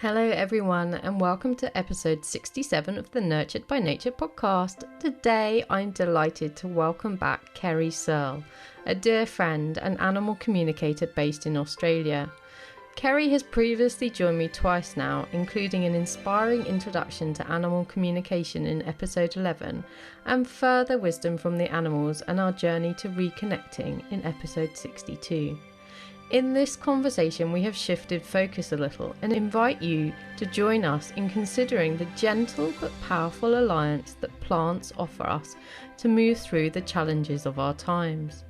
Hello everyone and welcome to episode 67 of the Nurtured by Nature podcast. Today I'm delighted to welcome back Kerrie Searle, a dear friend and animal communicator based in Australia. Kerrie has previously joined me twice now, including an inspiring introduction to animal communication in episode 11 and further wisdom from the animals and our journey to reconnecting in episode 62. In this conversation, we have shifted focus a little and invite you to join us in considering the gentle but powerful alliance that plants offer us to move through the challenges of our times.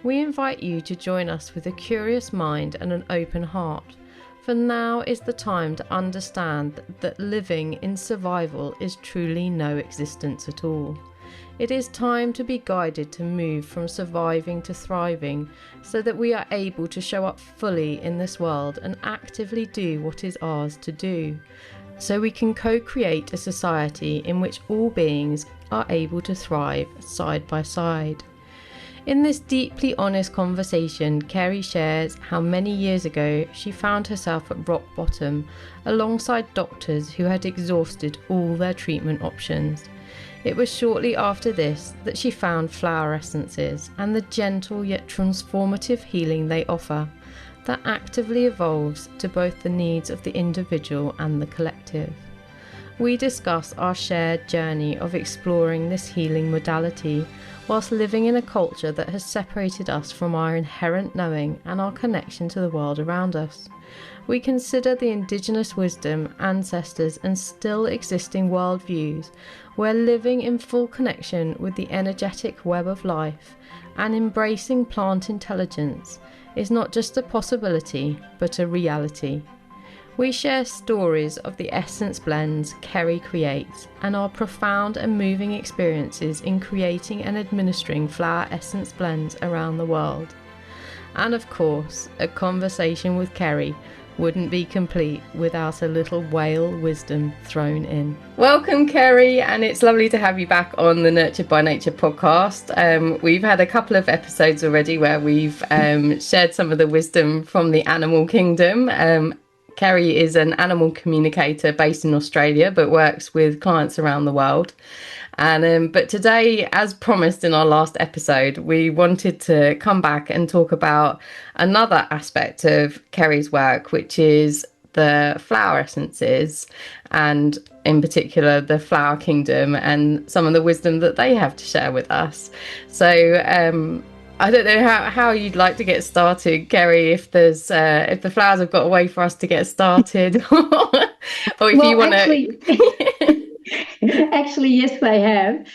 We invite you to join us with a curious mind and an open heart, for now is the time to understand that living in survival is truly no existence at all. It is time to be guided to move from surviving to thriving so that we are able to show up fully in this world and actively do what is ours to do, so we can co-create a society in which all beings are able to thrive side by side. In this deeply honest conversation, Kerrie shares how many years ago she found herself at rock bottom alongside doctors who had exhausted all their treatment options. It was shortly after this that she found flower essences and the gentle yet transformative healing they offer that actively evolves to both the needs of the individual and the collective. We discuss our shared journey of exploring this healing modality whilst living in a culture that has separated us from our inherent knowing and our connection to the world around us. We consider the indigenous wisdom, ancestors and still existing worldviews where living in full connection with the energetic web of life and embracing plant intelligence is not just a possibility but a reality. We share stories of the essence blends Kerrie creates and our profound and moving experiences in creating and administering flower essence blends around the world. And of course, a conversation with Kerrie wouldn't be complete without a little whale wisdom thrown in. Welcome, Kerrie, and it's lovely to have you back on the Nurtured by Nature podcast. We've had a couple of episodes already where we've shared some of the wisdom from the animal kingdom. Kerrie is an animal communicator based in Australia but works with clients around the world. But today, as promised in our last episode, we wanted to come back and talk about another aspect of Kerrie's work, which is the flower essences and in particular the flower kingdom and some of the wisdom that they have to share with us. So I don't know how you'd like to get started, Kerrie, if the flowers have got a way for us to get started or if you want to... Actually, yes, they have.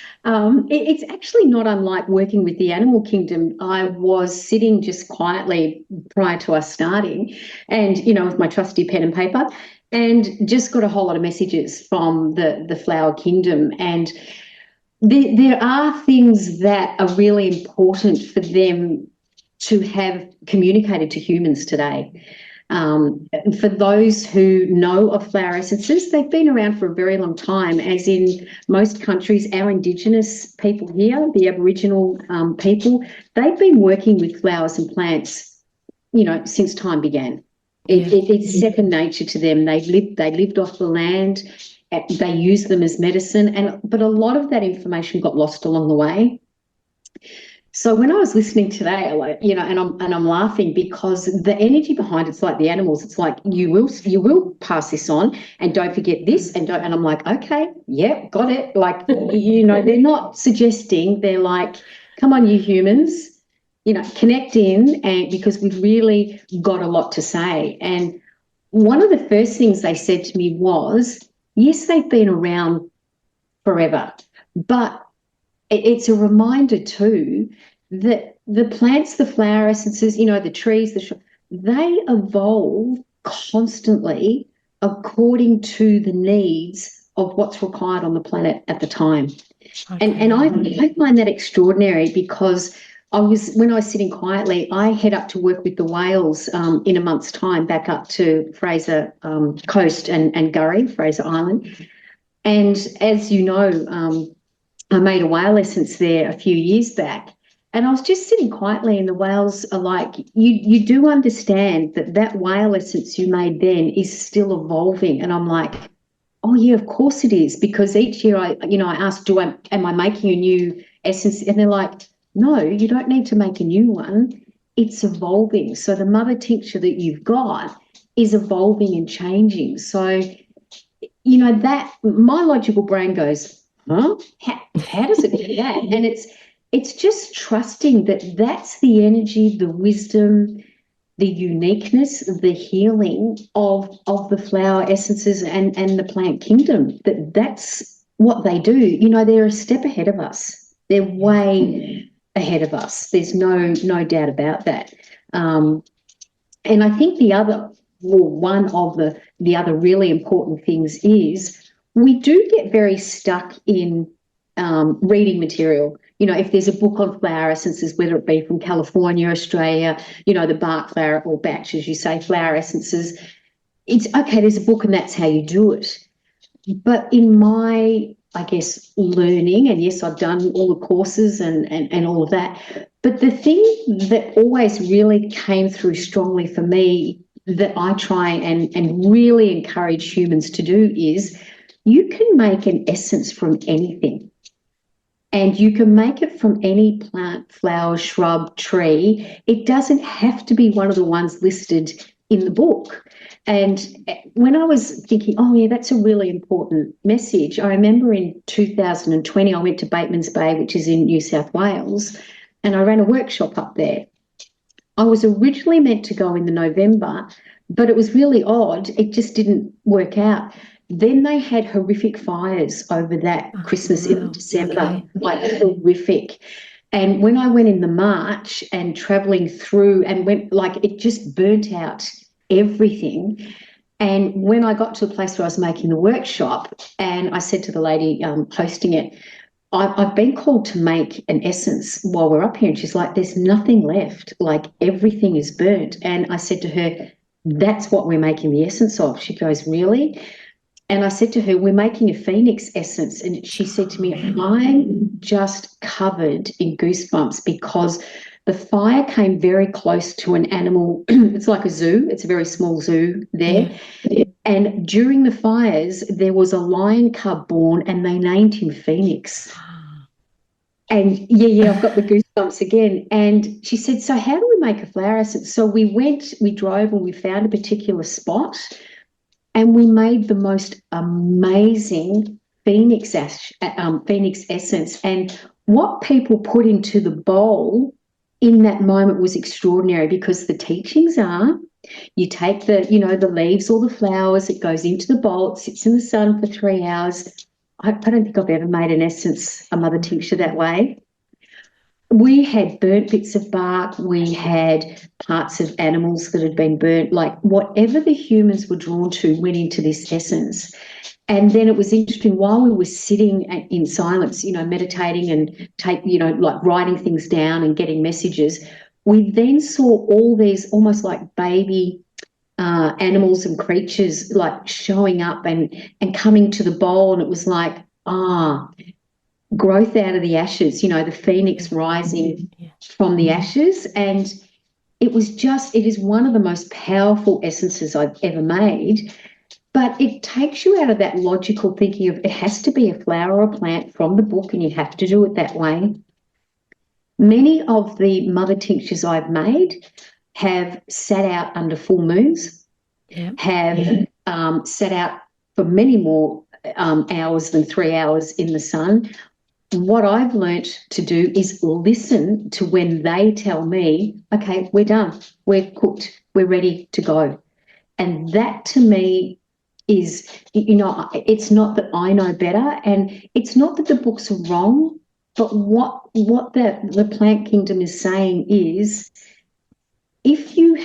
It's actually not unlike working with the animal kingdom. I was sitting just quietly prior to us starting and, with my trusty pen and paper and just got a whole lot of messages from the flower kingdom. And there are things that are really important for them to have communicated to humans today. For those who know of flower essences, they've been around for a very long time, as in most countries, our Indigenous people here, the Aboriginal people, they've been working with flowers and plants, since time began. It's second nature to them. They lived off the land, they used them as medicine, but a lot of that information got lost along the way. So when I was listening today, and I'm laughing because the energy behind it's like the animals. It's like you will pass this on, and don't forget this, and I'm like, okay, yeah, got it. Like they're not suggesting. They're like, come on, you humans, connect in, and because we've really got a lot to say. And one of the first things they said to me was, yes, they've been around forever, but it's a reminder too that the plants, the flower essences, the trees, they evolve constantly according to the needs of what's required on the planet at the time. Okay. And I find that extraordinary because when I was sitting quietly, I head up to work with the whales in a month's time back up to Fraser Coast and Gurry, Fraser Island. And as you know, I made a whale essence there a few years back, And I was just sitting quietly, and the whales are like, you do understand that whale essence you made then is still evolving. And I'm like, oh yeah, of course it is, because each year I ask, am I making a new essence? And they're like, no, you don't need to make a new one. It's evolving. So the mother tincture that you've got is evolving and changing. So, that my logical brain goes, huh? How does it do that? And it's just trusting that that's the energy, the wisdom, the uniqueness, the healing of the flower essences and the plant kingdom, that's what they do. They're a step ahead of us. They're way ahead of us. There's no doubt about that. And I think one of the other really important things is we do get very stuck in reading material. If there's a book on flower essences, whether it be from California, Australia, the bark flower or batch, as you say, flower essences, it's okay, there's a book and that's how you do it. But in my, I guess, learning, and yes, I've done all the courses and all of that, but the thing that always really came through strongly for me that I try and really encourage humans to do is you can make an essence from anything. And you can make it from any plant, flower, shrub, tree. It doesn't have to be one of the ones listed in the book. And when I was thinking, oh, yeah, that's a really important message, I remember in 2020, I went to Bateman's Bay, which is in New South Wales, and I ran a workshop up there. I was originally meant to go in the November, but it was really odd. It just didn't work out. Then they had horrific fires over that Christmas in December, like horrific. And when I went in the March and travelling through and went, like, it just burnt out everything. And when I got to a place where I was making the workshop, and I said to the lady hosting it, I've been called to make an essence while we're up here. And she's like, there's nothing left, like everything is burnt. And I said to her, that's what we're making the essence of. She goes, really? And I said to her, we're making a phoenix essence. And she said to me, I'm just covered in goosebumps because the fire came very close to an animal. It's like a zoo. It's a very small zoo there. Yeah. And during the fires, there was a lion cub born and they named him Phoenix. And yeah, I've got the goosebumps again. And she said, so how do we make a flower essence? So we drove and we found a particular spot. And we made the most amazing phoenix essence. And what people put into the bowl in that moment was extraordinary, because the teachings are you take the leaves or the flowers, it goes into the bowl, it sits in the sun for 3 hours. I don't think I've ever made an essence, a mother tincture that way. We had burnt bits of bark, we had parts of animals that had been burnt, like whatever the humans were drawn to went into this essence. And then it was interesting, while we were sitting in silence, meditating and like writing things down and getting messages, we then saw all these almost like baby animals and creatures like showing up and coming to the bowl. And it was like, growth out of the ashes, the phoenix rising from the ashes. And it is one of the most powerful essences I've ever made. But it takes you out of that logical thinking of it has to be a flower or a plant from the book and you have to do it that way. Many of the mother tinctures I've made have sat out under full moons, have sat out for many more hours than 3 hours in the sun. What I've learnt to do is listen to when they tell me, okay, we're done, we're cooked, we're ready to go. And that to me is, it's not that I know better, and it's not that the books are wrong, but what the plant kingdom is saying is, if you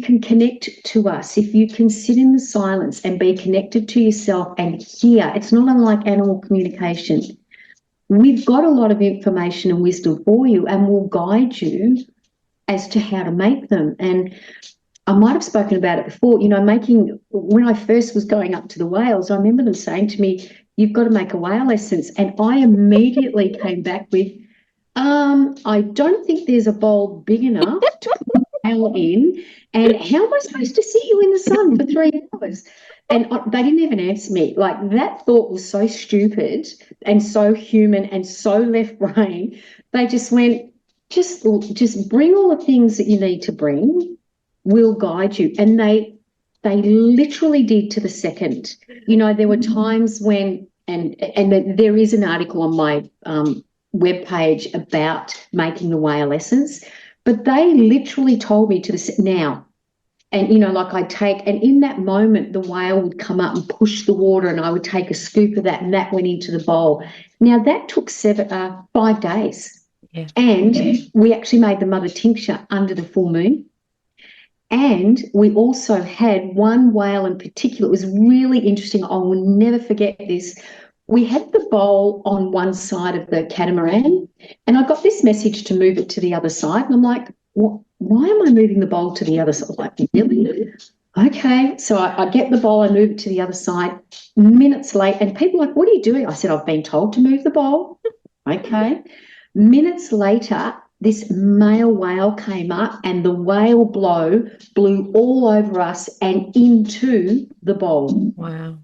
can connect to us, if you can sit in the silence and be connected to yourself and hear, it's not unlike animal communication. We've got a lot of information and wisdom for you, and we'll guide you as to how to make them. And I might have spoken about it before, when I first was going up to the whales, I remember them saying to me, you've got to make a whale essence. And I immediately came back with, I don't think there's a bowl big enough to put a whale in. And how am I supposed to sit you in the sun for 3 hours? And they didn't even answer me. Like, that thought was so stupid and so human and so left brain. They just went, just bring all the things that you need to bring. We'll guide you. And they literally did to the second. You know, there were times when, and there is an article on my webpage about making the whale essence, but they literally told me to the now. And, you know, like I'd take, and in that moment, the whale would come up and push the water, and I would take a scoop of that, and that went into the bowl. Now, that took 5 days. Yeah. And we actually made the mother tincture under the full moon. And we also had one whale in particular. It was really interesting. I will never forget this. We had the bowl on one side of the catamaran, and I got this message to move it to the other side. And I'm like, why am I moving the bowl to the other side? Like, really? Okay. So I get the bowl, I move it to the other side. Minutes late, and people are like, what are you doing? I said, I've been told to move the bowl. Okay. Minutes later, this male whale came up, and the whale blew all over us and into the bowl. Wow.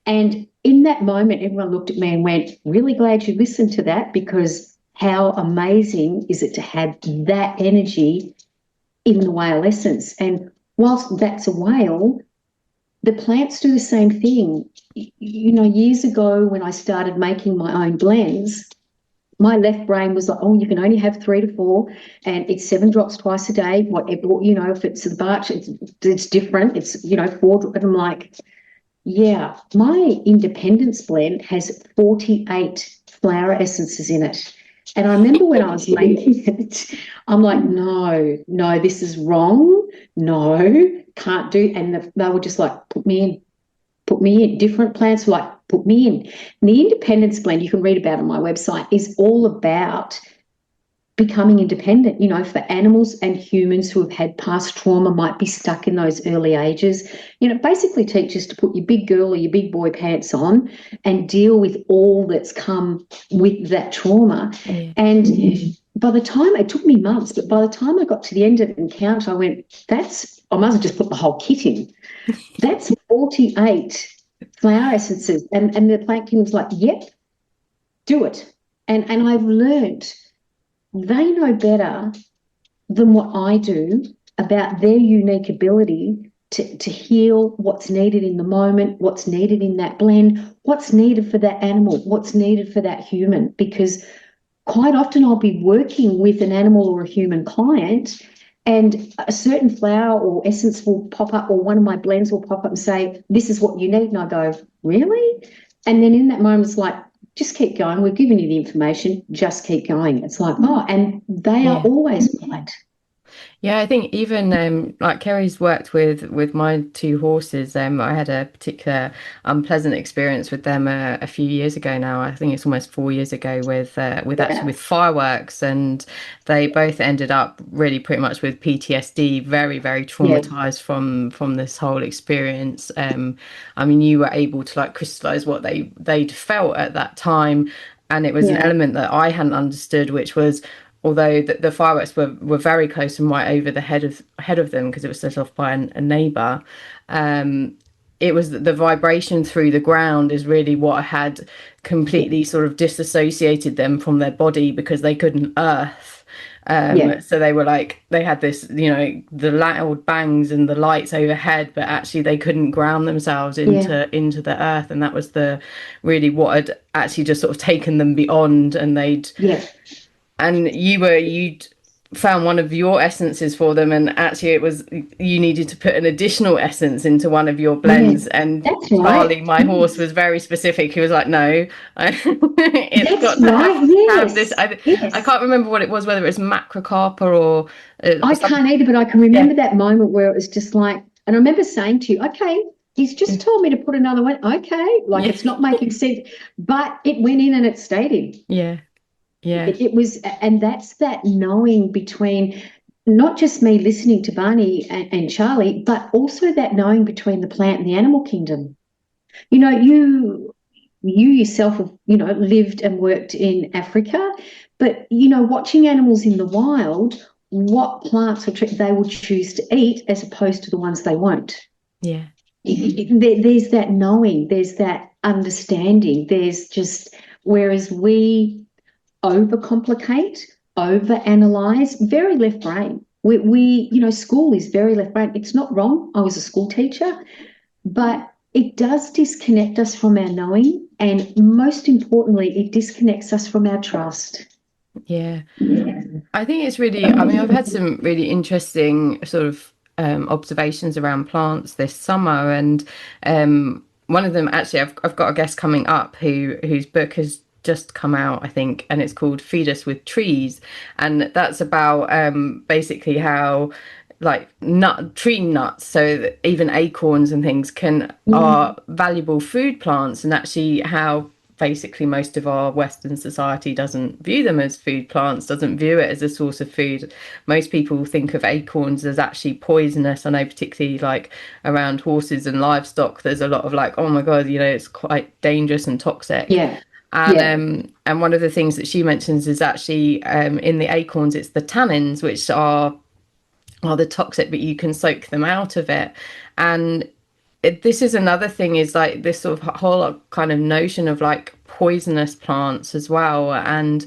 And in that moment, everyone looked at me and went, really glad you listened to that, because how amazing is it to have that energy in the whale essence? And whilst that's a whale, the plants do the same thing. You know, years ago when I started making my own blends, my left brain was like, oh, you can only have 3 to 4, and it's 7 drops twice a day. Whatever, you know, if it's the birch, it's different. It's, you know, 4. And I'm like, yeah, my Independence blend has 48 flower essences in it. And I remember when I was making it, I'm like, no, this is wrong. No, can't do. And they were just like, put me in. Different plants were like, put me in. And the Independence blend, you can read about on my website, is all about becoming independent, you know, for animals and humans who have had past trauma, might be stuck in those early ages. You know, basically teaches to put your big girl or your big boy pants on and deal with all that's come with that trauma. Yeah. And by the time, it took me months, but by the time I got to the end of the encounter, I went, I might as well just put the whole kit in. That's 48 flower essences. And the plant king was like, yep, do it. And I've learned they know better than what I do about their unique ability to heal what's needed in the moment, what's needed in that blend, what's needed for that animal, what's needed for that human. Because quite often I'll be working with an animal or a human client, and a certain flower or essence will pop up, or one of my blends will pop up and say, this is what you need. And I go, really? And then in that moment, it's like, just keep going. We've given you the information. Just keep going. It's like, oh, and they are always right. Yeah, I think even like Kerrie's worked with my 2 horses. I had a particular unpleasant experience with them a few years ago now. I think it's almost 4 years ago with actually with fireworks, and they both ended up really pretty much with PTSD, very, very traumatized from this whole experience. I mean, you were able to like crystallize what they'd felt at that time, and it was an element that I hadn't understood, which was, although the fireworks were very close and right over the head of them because it was set off by a neighbour, it was the vibration through the ground is really what had completely sort of disassociated them from their body, because they couldn't earth. So they were like, they had this, you know, the loud bangs and the lights overhead, but actually they couldn't ground themselves into the earth. And that was really what had actually just sort of taken them beyond. And and you'd found one of your essences for them, and actually it was, you needed to put an additional essence into one of your blends. And Charlie, my horse, was very specific. He was like, no, it's got to have this. I can't remember what it was, whether it was macrocarpa or I can't either, but I can remember that moment where it was just like, and I remember saying to you, okay, he's just told me to put another one. Okay, like it's not making sense, but it went in and it stayed in. It was, and that's that knowing between not just me listening to Barney and Charlie, but also that knowing between the plant and the animal kingdom. You know, you yourself have, lived and worked in Africa, but, watching animals in the wild, what plants or they will choose to eat as opposed to the ones they won't. Yeah. There's that knowing, there's that understanding, there's just, whereas we overcomplicate, overanalyze, very left brain. School is very left brain. It's not wrong. I was a school teacher, but it does disconnect us from our knowing. And most importantly, it disconnects us from our trust. Yeah. I think it's really, I mean, I've had some really interesting sort of observations around plants this summer, and one of them actually, I've got a guest coming up whose book has just come out, I think, and it's called Feed Us with Trees, and that's about basically how like tree nuts, so even acorns and things are valuable food plants, and actually how basically most of our Western society doesn't view them as food plants, doesn't view it as a source of food. Most people think of acorns as actually poisonous. I know particularly like around horses and livestock, there's a lot of like, oh my God, it's quite dangerous and toxic. Yeah. And one of the things that she mentions is actually in the acorns, it's the tannins, which are the toxic, but you can soak them out of it. And this is another thing, is like this sort of whole kind of notion of like poisonous plants as well. And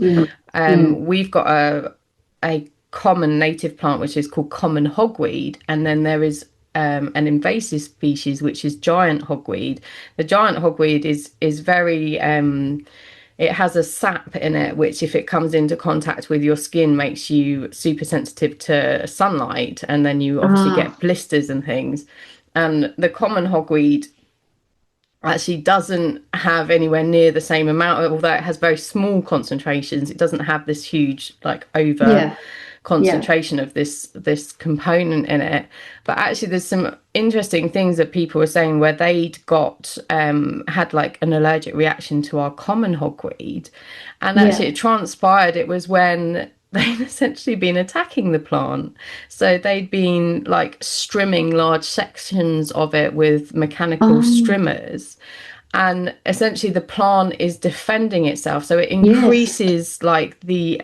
we've got a common native plant which is called common hogweed, and then there is an invasive species which is giant hogweed. The giant hogweed is very it has a sap in it which, if it comes into contact with your skin, makes you super sensitive to sunlight, and then you obviously get blisters and things. And the common hogweed actually doesn't have anywhere near the same amount, although it has very small concentrations. It doesn't have this huge like over concentration of this component in it. But actually there's some interesting things that people were saying where they'd got had like an allergic reaction to our common hogweed, and actually it transpired it was when they'd essentially been attacking the plant. So they'd been like strimming large sections of it with mechanical strimmers, and essentially the plant is defending itself. So it increases like the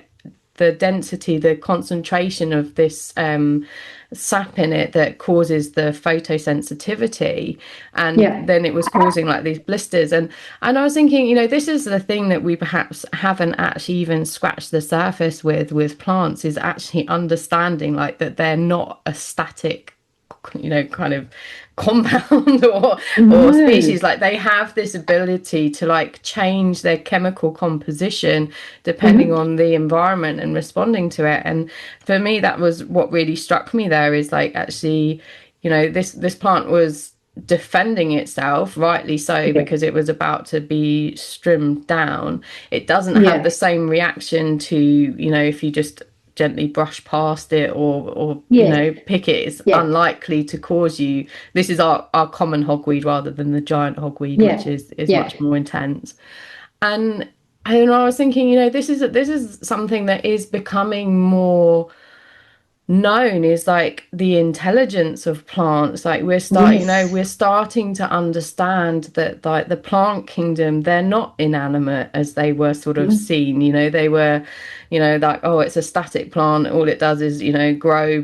density, the concentration of this sap in it that causes the photosensitivity, and then it was causing like these blisters. And I was thinking, this is the thing that we perhaps haven't actually even scratched the surface with plants, is actually understanding like that they're not a static kind of compound or species. Like they have this ability to like change their chemical composition depending on the environment and responding to it. And for me, that was what really struck me there, is like actually this plant was defending itself, rightly so, because it was about to be trimmed down. It doesn't have the same reaction to if you just gently brush past it or pick it. It's unlikely to cause you. This is our common hogweed rather than the giant hogweed, which is much more intense. And I was thinking, this is something that is becoming more known, is like the intelligence of plants. Like we're starting to understand that like the plant kingdom, they're not inanimate as they were sort of seen. They were like, oh, it's a static plant, all it does is grow,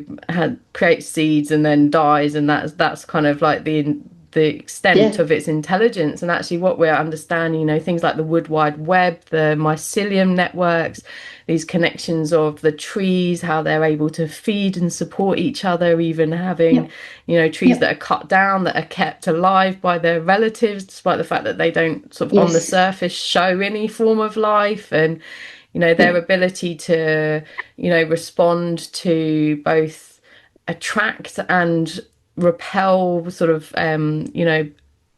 creates seeds and then dies, and that's kind of like the extent of its intelligence. And actually what we're understanding, things like the wood wide web, the mycelium networks, these connections of the trees, how they're able to feed and support each other, even having trees that are cut down that are kept alive by their relatives, despite the fact that they don't sort of on the surface show any form of life. And their ability to respond to both attract and repel sort of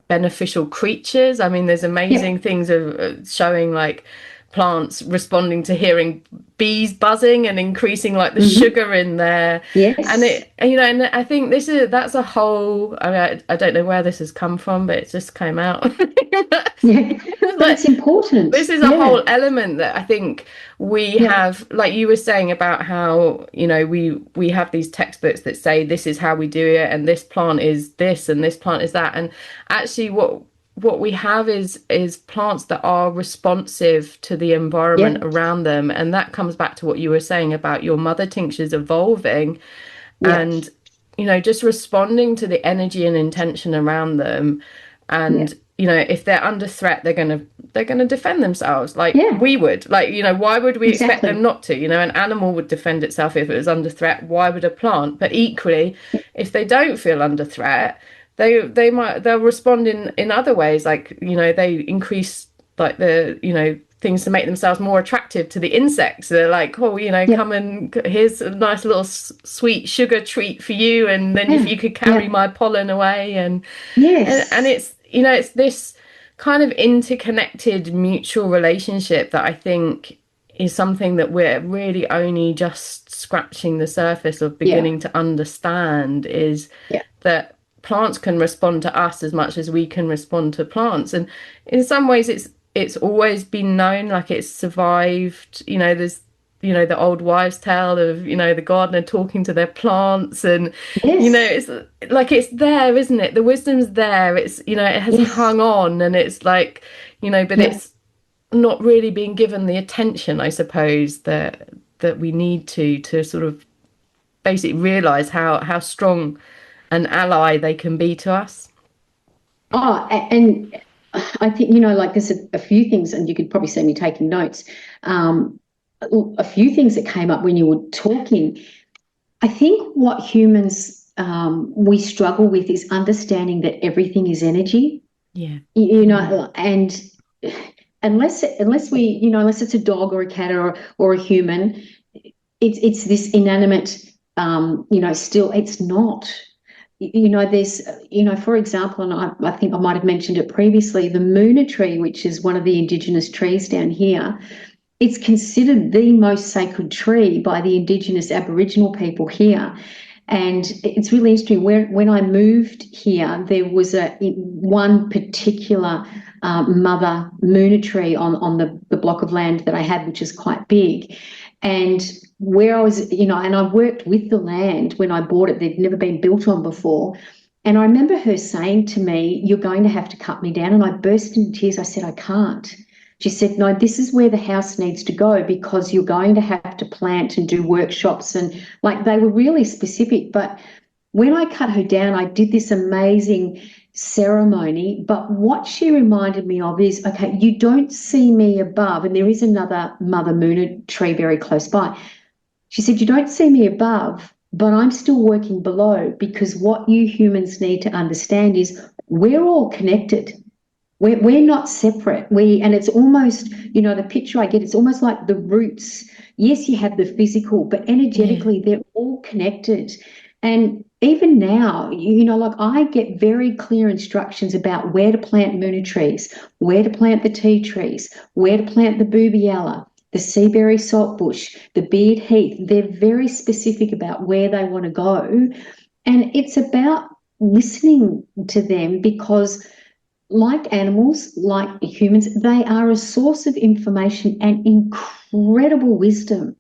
beneficial creatures. I mean, there's amazing things of showing like plants responding to hearing bees buzzing and increasing like the sugar in there. And it and I think that's a whole, I mean, I don't know where this has come from, but it just came out. But it's important. This is a whole element that I think we have, like you were saying about how we have these textbooks that say this is how we do it, and this plant is this and this plant is that. And actually what what we have is plants that are responsive to the environment Yeah, around them, and that comes back to what you were saying about your mother tinctures evolving, yeah, and just responding to the energy and intention around them. yeah, And if they're under threat, they're gonna defend themselves like yeah, we would. Like, why would we expect them exactly. not to? An animal would defend itself if it was under threat. Why would a plant? But equally, if they don't feel under threat, they'll respond in other ways. Like, they increase like the things to make themselves more attractive to the insects. They're like, oh, Yep. come and here's a nice little sweet sugar treat for you, and then if Yeah, you could carry yeah, my pollen away. And yes. it's this kind of interconnected mutual relationship that I think is something that we're really only just scratching the surface of Yeah, beginning to understand, is yeah. that plants can respond to us as much as we can respond to plants. And in some ways it's always been known, like it's survived. There's the old wives' tale of the gardener talking to their plants, and Yes, it's like it's there, isn't it? The wisdom's there. It's it has yes. hung on, and it's like but Yeah. it's not really being given the attention, I suppose, that we need to sort of basically realize how strong an ally they can be to us. Oh, and I think, like there's a few things, and you could probably see me taking notes. Um, a few things that came up when you were talking. I think what humans we struggle with is understanding that everything is energy. Yeah. And unless it's a dog or a cat or a human, it's this inanimate. Still, it's not. There's, for example, and I think I might have mentioned it previously, the Moona tree, which is one of the indigenous trees down here, it's considered the most sacred tree by the indigenous Aboriginal people here. And it's really interesting. When I moved here, there was one particular mother Moona tree on the block of land that I had, which is quite big. And where I was, and I worked with the land when I bought it, they'd never been built on before. And I remember her saying to me, "You're going to have to cut me down." And I burst into tears. I said, "I can't." She said, "No, this is where the house needs to go because you're going to have to plant and do workshops." And like they were really specific. But when I cut her down, I did this amazing ceremony. But what she reminded me of is, okay, you don't see me above. And there is another Mother Moona tree very close by. She said, "You don't see me above, but I'm still working below because what you humans need to understand is we're all connected. We're not separate. And it's almost, the picture I get, it's almost like the roots. Yes, you have the physical, but Yeah. energetically, they're all connected. And even now, like I get very clear instructions about where to plant Moona trees, where to plant the tea trees, where to plant the boobiella, the seaberry saltbush, the beard heath. They're very specific about where they want to go. And it's about listening to them because like animals, like humans, they are a source of information and incredible wisdom.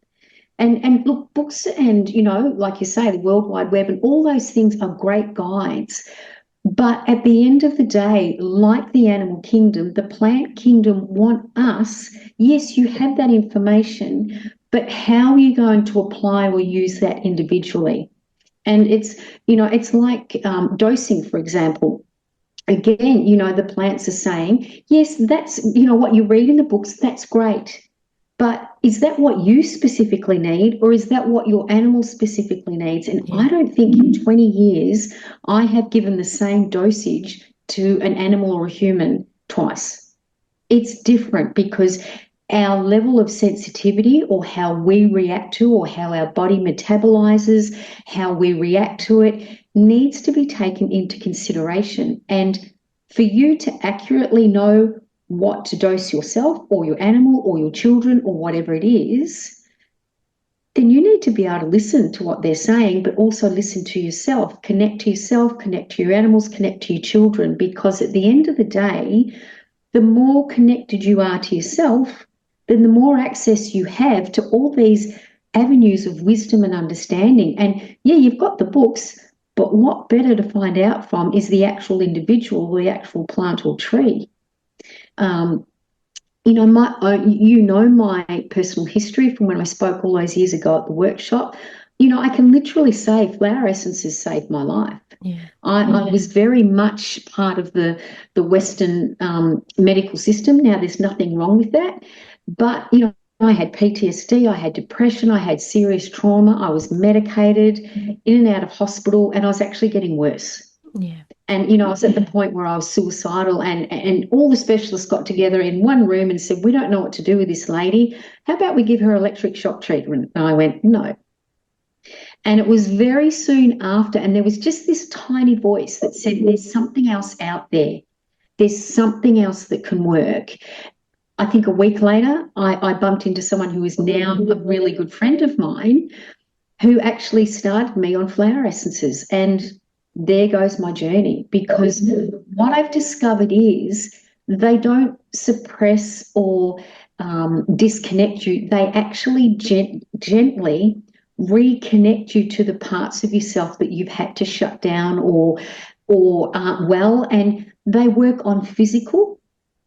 And look, books and like you say, the World Wide Web and all those things are great guides. But at the end of the day, like the animal kingdom, the plant kingdom want us. Yes, you have that information, but how are you going to apply or use that individually? And it's like dosing, for example. Again, the plants are saying, yes, that's, what you read in the books, that's great. But is that what you specifically need, or is that what your animal specifically needs? And I Yeah. don't think in 20 years I have given the same dosage to an animal or a human twice. It's different because our level of sensitivity or how we react to or how our body metabolizes, how we react to it needs to be taken into consideration. And for you to accurately know what to dose yourself or your animal or your children or whatever it is, then you need to be able to listen to what they're saying, but also listen to yourself, connect to your animals, connect to your children, because at the end of the day, the more connected you are to yourself, then the more access you have to all these avenues of wisdom and understanding. And yeah, you've got the books, But what better to find out from is the actual individual, the actual plant or tree. My personal history from when I spoke all those years ago at the workshop. I can literally say flower essences saved my life. Yeah. I was very much part of the Western medical system. Now, there's nothing wrong with that, but I had PTSD, I had depression, I had serious trauma, I was medicated, in and out of hospital, and I was actually getting worse. Yeah. And I was at the point where I was suicidal, and all the specialists got together in one room and said, "We don't know what to do with this lady. How about we give her electric shock treatment?" And I went, "No." And it was very soon after, and there was just this tiny voice that said, "There's something else out there. There's something else that can work." I think a week later, I bumped into someone who is now a really good friend of mine, who actually started me on flower essences. And there goes my journey, because what I've discovered is they don't suppress or disconnect you. They actually gently reconnect you to the parts of yourself that you've had to shut down or aren't well. And they work on physical,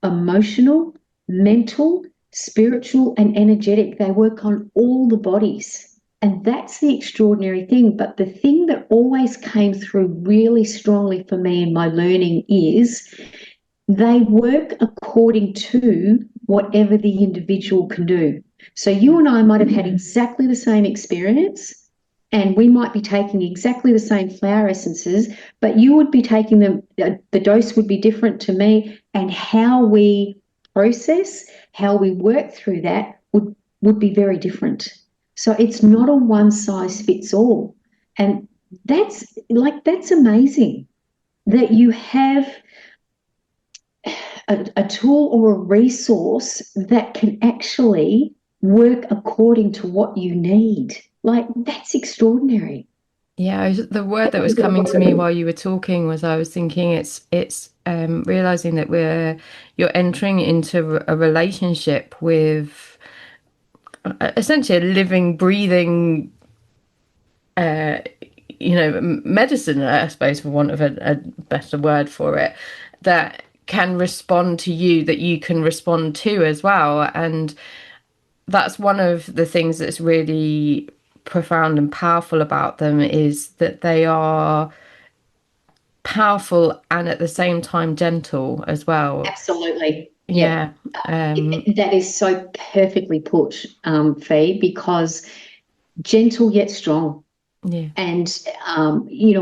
emotional, mental, spiritual, and energetic. They work on all the bodies. And that's the extraordinary thing. But the thing that always came through really strongly for me in my learning is they work according to whatever the individual can do. So you and I might have had exactly the same experience, and we might be taking exactly the same flower essences, but you would be taking them, the dose would be different to me, and how we process, how we work through that would be very different. So it's not a one size fits all. And that's amazing that you have a tool or a resource that can actually work according to what you need. Like, that's extraordinary. Yeah, the word that was coming to me while you were talking was, I was thinking it's realizing that you're entering into a relationship with essentially a living, breathing, medicine, I suppose, for want of a better word for it, that can respond to you, that you can respond to as well. And that's one of the things that's really profound and powerful about them, is that they are powerful and at the same time gentle as well. Absolutely. Yeah. Yeah. That is so perfectly put, Fee, because gentle yet strong. Yeah. And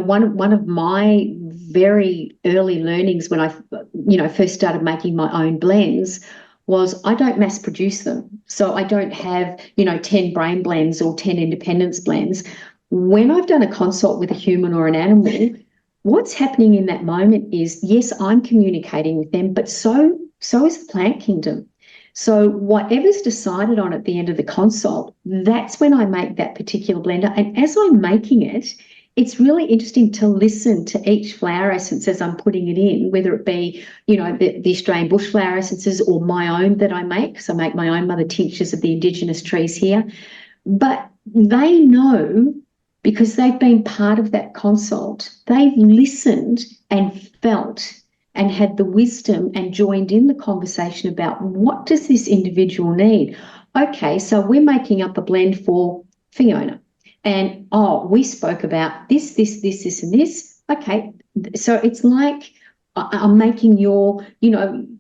one of my very early learnings when I first started making my own blends was I don't mass produce them. So I don't have 10 brain blends or 10 independence blends. When I've done a consult with a human or an animal, what's happening in that moment is, yes, I'm communicating with them, but so is the plant kingdom. So whatever's decided on at the end of the consult, that's when I make that particular blender. And as I'm making it, it's really interesting to listen to each flower essence as I'm putting it in, whether it be, the Australian bush flower essences or my own that I make, because I make my own mother tinctures of the indigenous trees here. But they know, because they've been part of that consult, they've listened and felt and had the wisdom and joined in the conversation about, what does this individual need? Okay, so we're making up a blend for Fiona. And, we spoke about this, and this. Okay, so it's like I'm making you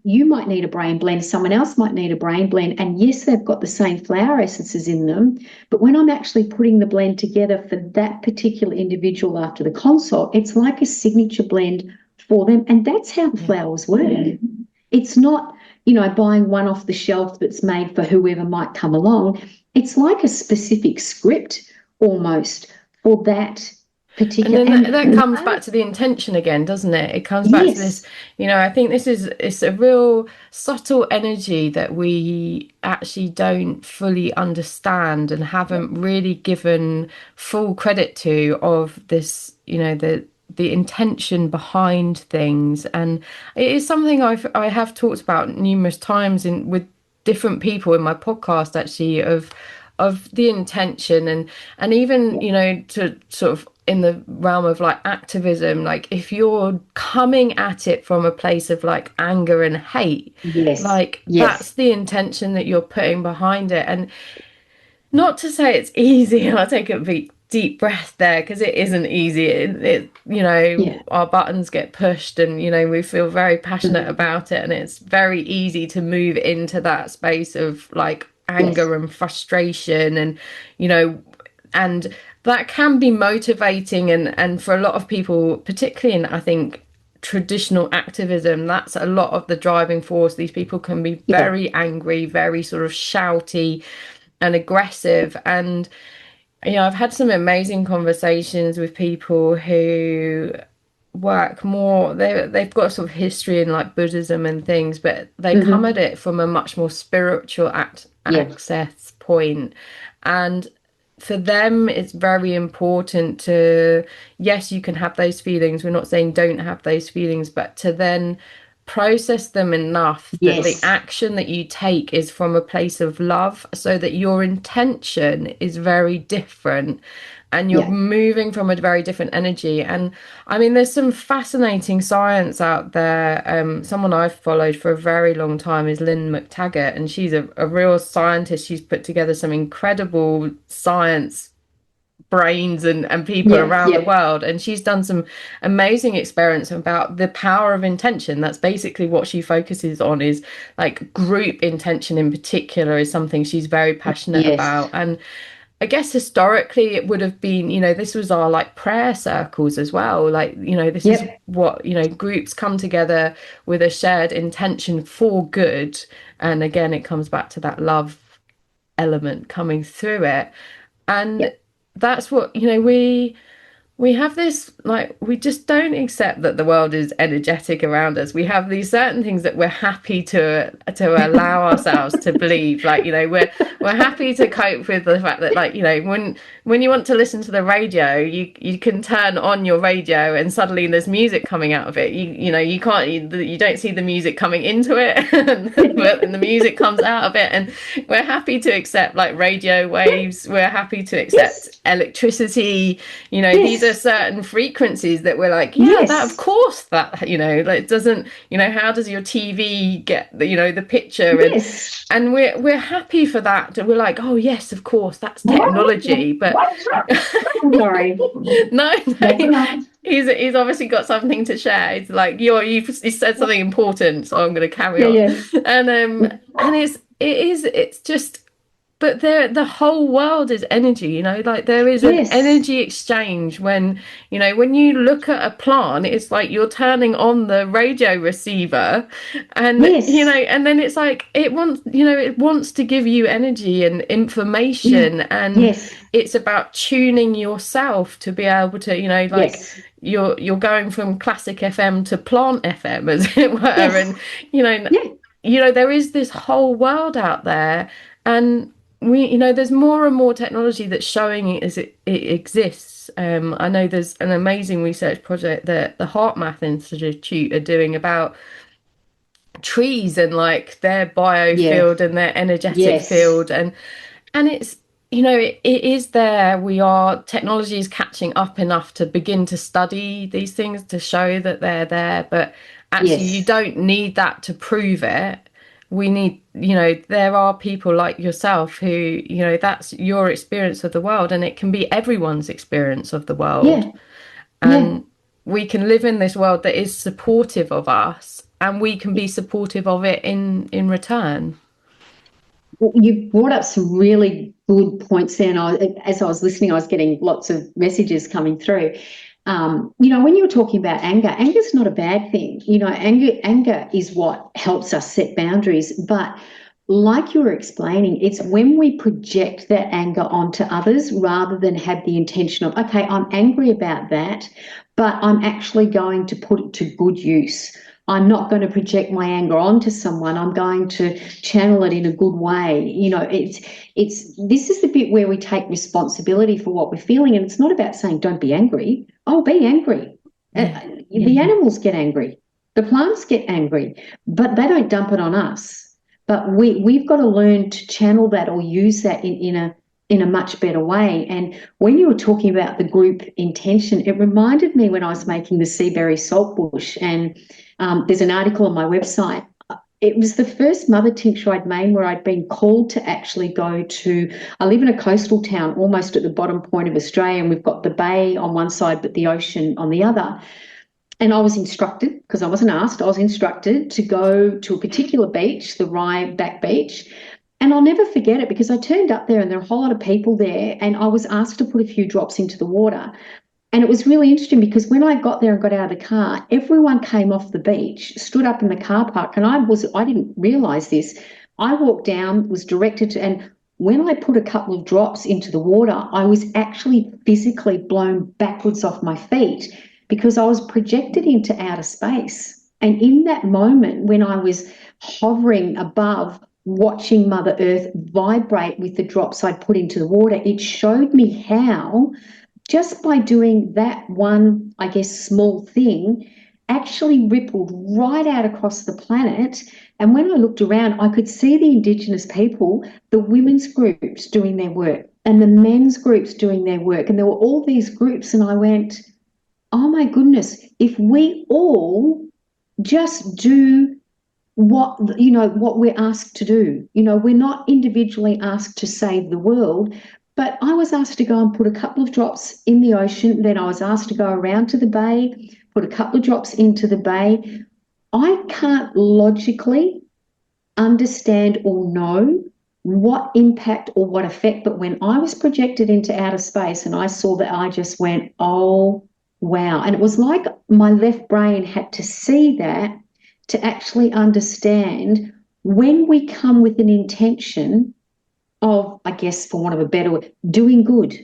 might need a brain blend, someone else might need a brain blend. And yes, they've got the same flower essences in them. But when I'm actually putting the blend together for that particular individual after the consult, it's like a signature blend for them. And that's how the flowers work. It's not, buying one off the shelf that's made for whoever might come along. It's like a specific script almost for that particular. And then that comes back to the intention again, doesn't it? It comes back to this, I think it's a real subtle energy that we actually don't fully understand and haven't really given full credit to, of this, the intention behind things. And it is something I have talked about numerous times with different people in my podcast, actually, of the intention, and even to sort of in the realm of like activism, like if you're coming at it from a place of like anger and hate, Yes. like Yes. that's the intention that you're putting behind it. And not to say it's easy, I'll take a deep breath there, because it isn't easy. Yeah. Our buttons get pushed, and we feel very passionate Mhm. about it, and it's very easy to move into that space of like Yes. anger and frustration, and you know and that can be motivating, and for a lot of people, particularly in, I think, traditional activism, that's a lot of the driving force. These people can be Yeah. very angry, very sort of shouty and aggressive. And I've had some amazing conversations with people who work more, they've got a sort of history in like Buddhism and things, but they come at Hmm. it from a much more spiritual Yeah. access point. And for them, it's very important to, yes, you can have those feelings, we're not saying don't have those feelings, but to then process them enough that the Yes. action that you take is from a place of love, so that your intention is very different, and you're Yeah. moving from a very different energy. And I mean, there's some fascinating science out there. Someone I've followed for a very long time is Lynn McTaggart, and she's a real scientist. She's put together some incredible science brains and people Yeah. around the Yeah. world, and she's done some amazing experiments about the power of intention. That's basically what she focuses on, is like group intention in particular is something she's very passionate Yes. about. And I guess historically it would have been, this was our like prayer circles as well. Like, this is Yep. what, groups come together with a shared intention for good. And again, it comes back to that love element coming through it. And Yep. that's what, we have this, like, we just don't accept that the world is energetic around us. We have these certain things that we're happy to allow ourselves to believe. Like, we're happy to cope with the fact that, like, when you want to listen to the radio, you can turn on your radio and suddenly there's music coming out of it. You can't, you don't see the music coming into it, and the music comes out of it. And we're happy to accept like radio waves. We're happy to accept Yes. electricity. These are Yes. certain frequencies that we're like, yeah, that, of Yes. course, that, like, it doesn't, how does your TV get the picture? and Yes. and we're happy for that. We're like, oh yes, of course, that's technology. But Sorry. no, That's no, enough. he's obviously got something to share. It's like, you've said something important, so I'm going to carry Yeah. on. Yeah. And it's just, but the whole world is energy. Like, there is an Yes. energy exchange when you look at a plant. It's like you're turning on the radio receiver, and Yes. and then it's like it wants to give you energy and Yeah. information. And Yes. it's about tuning yourself to be able to, like, Yes. you're going from classic FM to plant FM, as it were. And Yes. you know Yeah. there is this whole world out there. And there's more and more technology that's showing it as it exists. I know there's an amazing research project that the Heart Math Institute are doing about trees and like their Yeah. biofield and their energetic Yes. field. And it's, it is there. Technology is catching up enough to begin to study these things to show that they're there. But actually, you Yes. don't need that to prove it. We need, there are people like yourself who, that's your experience of the world, and it can be everyone's experience of the world. Yeah. Yeah. And we can live in this world that is supportive of us, and we can be supportive of it in return. You brought up some really good points there, and as I was listening, I was getting lots of messages coming through. When you were talking about anger, anger is not a bad thing. Anger is what helps us set boundaries. But like you were explaining, it's when we project that anger onto others rather than have the intention of, okay, I'm angry about that, but I'm actually going to put it to good use. I'm not going to project my anger onto someone. I'm going to channel it in a good way. It's this is the bit where we take responsibility for what we're feeling, and it's not about saying don't be angry. Oh, be angry. Yeah. The animals get angry, the plants get angry, but they don't dump it on us. But we've got to learn to channel that or use that in in a much better way. And when you were talking about the group intention, it reminded me when I was making the Seaberry saltbush, and there's an article on my website. It was the first mother tincture I'd made where I'd been called to actually go to, I live in a coastal town almost at the bottom point of Australia, and we've got the bay on one side but the ocean on the other. And I was instructed, because I wasn't asked, I was instructed to go to a particular beach, the Rye Back Beach. And I'll never forget it, because I turned up there and there were a whole lot of people there, and I was asked to put a few drops into the water. And it was really interesting, because when I got there and got out of the car, everyone came off the beach, stood up in the car park, and I didn't realise this. I walked down, was directed to, and when I put a couple of drops into the water, I was actually physically blown backwards off my feet, because I was projected into outer space. And in that moment, when I was hovering above, watching Mother Earth vibrate with the drops I put into the water, it showed me how, just by doing that one, I guess, small thing, actually rippled right out across the planet. And when I looked around, I could see the Indigenous people, the women's groups doing their work, and the men's groups doing their work. And there were all these groups, and I went, oh my goodness, if we all just do what we're asked to do. We're not individually asked to save the world, but I was asked to go and put a couple of drops in the ocean. Then I was asked to go around to the bay, put a couple of drops into the bay. I can't logically understand or know what impact or what effect, but when I was projected into outer space and I saw that, I just went, oh, wow. And it was like my left brain had to see that to actually understand, when we come with an intention of, I guess, for want of a better word, doing good,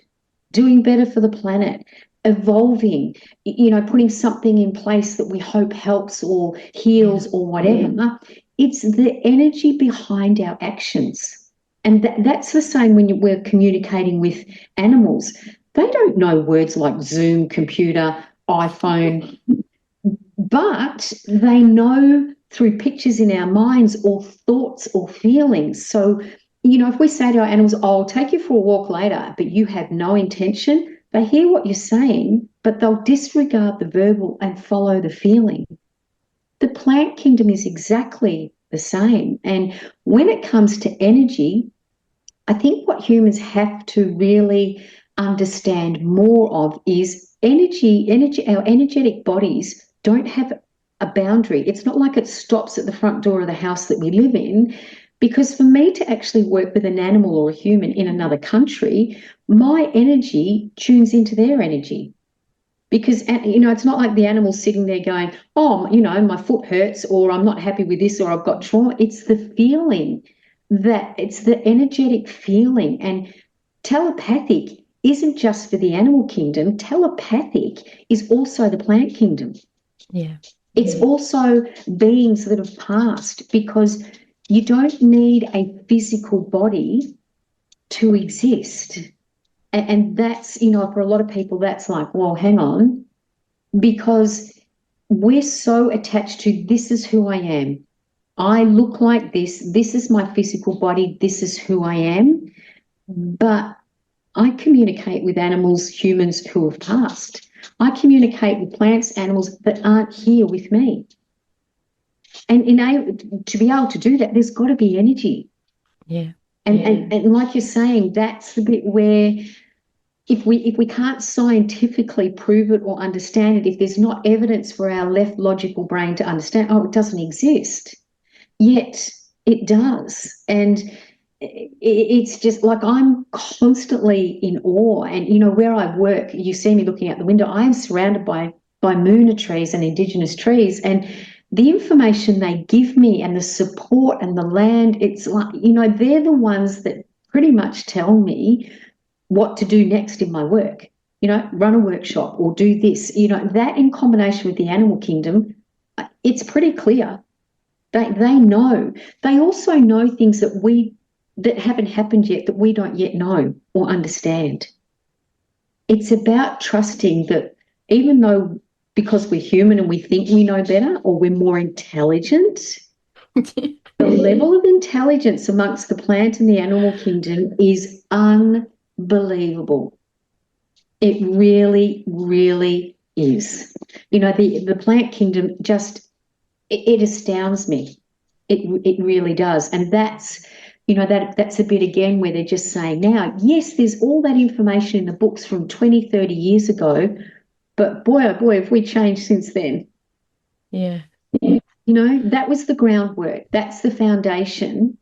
doing better for the planet, evolving, putting something in place that we hope helps or heals or whatever, it's the energy behind our actions. And that's the same when we're communicating with animals. They don't know words like Zoom, computer, iPhone, but they know through pictures in our minds or thoughts or feelings. So, if we say to our animals, oh, I'll take you for a walk later, but you have no intention, they hear what you're saying, but they'll disregard the verbal and follow the feeling. The plant kingdom is exactly the same. And when it comes to energy, I think what humans have to really understand more of is energy. Our energetic bodies don't have a boundary. It's not like it stops at the front door of the house that we live in, because for me to actually work with an animal or a human in another country, my energy tunes into their energy. Because, it's not like the animal sitting there going, oh, my foot hurts, or I'm not happy with this, or I've got trauma. It's the feeling, it's the energetic feeling. And telepathic isn't just for the animal kingdom. Telepathic is also the plant kingdom. Yeah. It's also beings that have passed, because you don't need a physical body to exist. And that's, for a lot of people, that's like, well, hang on, because we're so attached to, this is who I am. I look like this. This is my physical body. This is who I am. But I communicate with animals, humans who have passed. I communicate with plants, animals that aren't here with me. And to be able to do that, there's got to be energy. Yeah. And like you're saying, that's the bit where if we can't scientifically prove it or understand it, if there's not evidence for our left logical brain to understand, oh, it doesn't exist, yet it does. And it's just like, I'm constantly in awe. And, where I work, you see me looking out the window, I am surrounded by moona trees and Indigenous trees. And the information they give me and the support and the land, it's like, they're the ones that pretty much tell me what to do next in my work, run a workshop or do this, that in combination with the animal kingdom, it's pretty clear. They know. They also know things that haven't happened yet, that we don't yet know or understand. It's about trusting that, even though, because we're human and we think we know better, or we're more intelligent, The level of intelligence amongst the plant and the animal kingdom is unbelievable. It really, really is. The plant kingdom just, it astounds me. It really does. And that's a bit again where they're just saying now, yes, there's all that information in the books from 20, 30 years ago, but boy, oh boy, have we changed since then. Yeah. That was the groundwork. That's the foundation.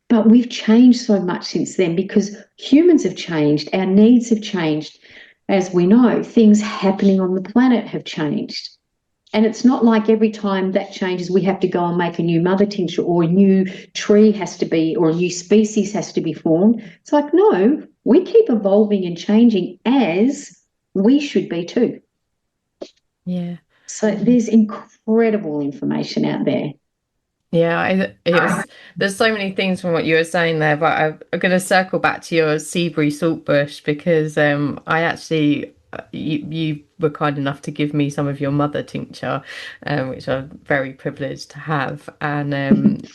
But we've changed so much since then because humans have changed. Our needs have changed. As we know, things happening on the planet have changed. And it's not like every time that changes, we have to go and make a new mother tincture or a new tree has to be, or a new species has to be formed. It's like, no, we keep evolving and changing as we should be too. Yeah. So there's incredible information out there. Yeah, there's so many things from what you were saying there, but I'm going to circle back to your Seabury saltbush because I actually you were kind enough to give me some of your mother tincture, which I'm very privileged to have, and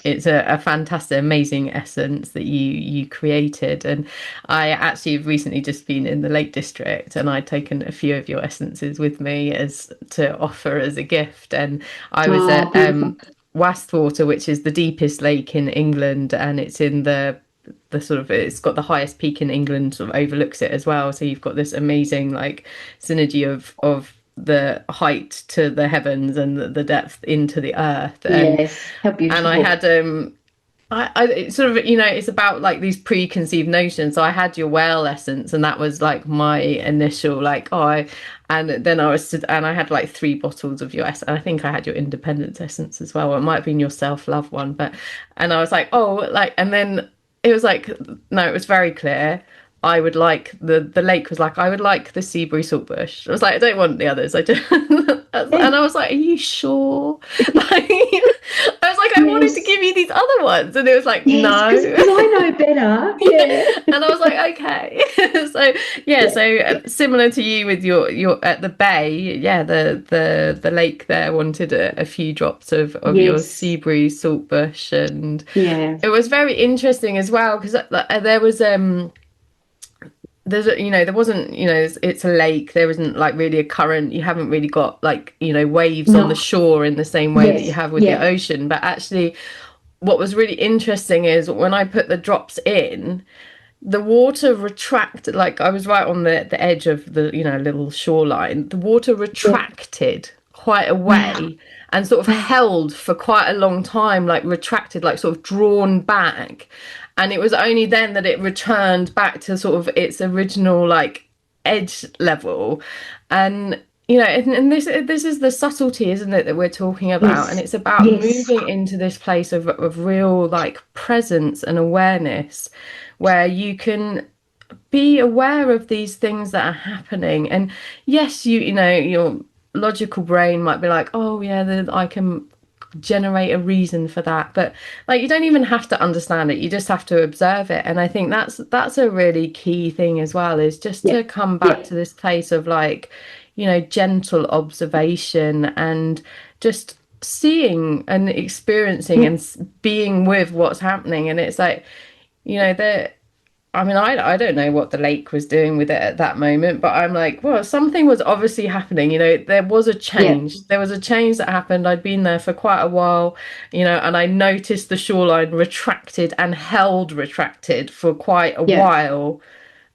it's a fantastic, amazing essence that you created. And I actually have recently just been in the Lake District, and I'd taken a few of your essences with me as to offer as a gift, and I was Oh, at beautiful. Wastwater, which is the deepest lake in England, and it's in the sort of it's got the highest peak in England, sort of overlooks it as well. So you've got this amazing like synergy of the height to the heavens and the depth into the earth. Yes, how And I beautiful. had it's sort of it's about like these preconceived notions. So I had your whale essence, and that was like my initial like and then and I had like 3 bottles of your essence. And I think I had your independence essence as well. Or it might have been your self love one, but and I was like like, and then it was like no, it was very clear. I would like the lake was like I would like the Seabury saltbush. I was like I don't want the others. I just and I was like, are you sure? Like, I was like, I wanted to Yes, give you these other ones, and it was like, yes, no. because I know better. Yeah. Yeah, And I was like, okay. So yeah, yeah, so similar to you with your at the bay, yeah, the lake there wanted a few drops of your yes, Seabury saltbush, and yeah. it was very interesting as well because there was there's there wasn't it's a lake, there isn't like really a current, you haven't really got like waves on the No, shore in the same way that you yes, have with the yeah, ocean. But actually what was really interesting is when I put the drops in, the water retracted, like I was right on the edge of the little shoreline. The water yeah. retracted quite a Wow, way and sort of wow. held for quite a long time, like retracted, like sort of drawn back. And it was only then that it returned back to sort of its original like edge level. And and this is the subtlety, isn't it, that we're talking about? And Yes, it's about yes, moving into this place of real like presence and awareness, where you can be aware of these things that are happening. And yes, your logical brain might be like, oh yeah, I can generate a reason for that, but like you don't even have to understand it, you just have to observe it. And I think that's a really key thing as well, is just yeah, to come back yeah, to this place of like gentle observation and just seeing and experiencing yeah, and being with what's happening. And it's like there, I mean, I don't know what the lake was doing with it at that moment, but I'm like, well, something was obviously happening. There was a yeah, change. There was a change that happened. I'd been there for quite a while, and I noticed the shoreline retracted and held retracted for quite a yeah, while.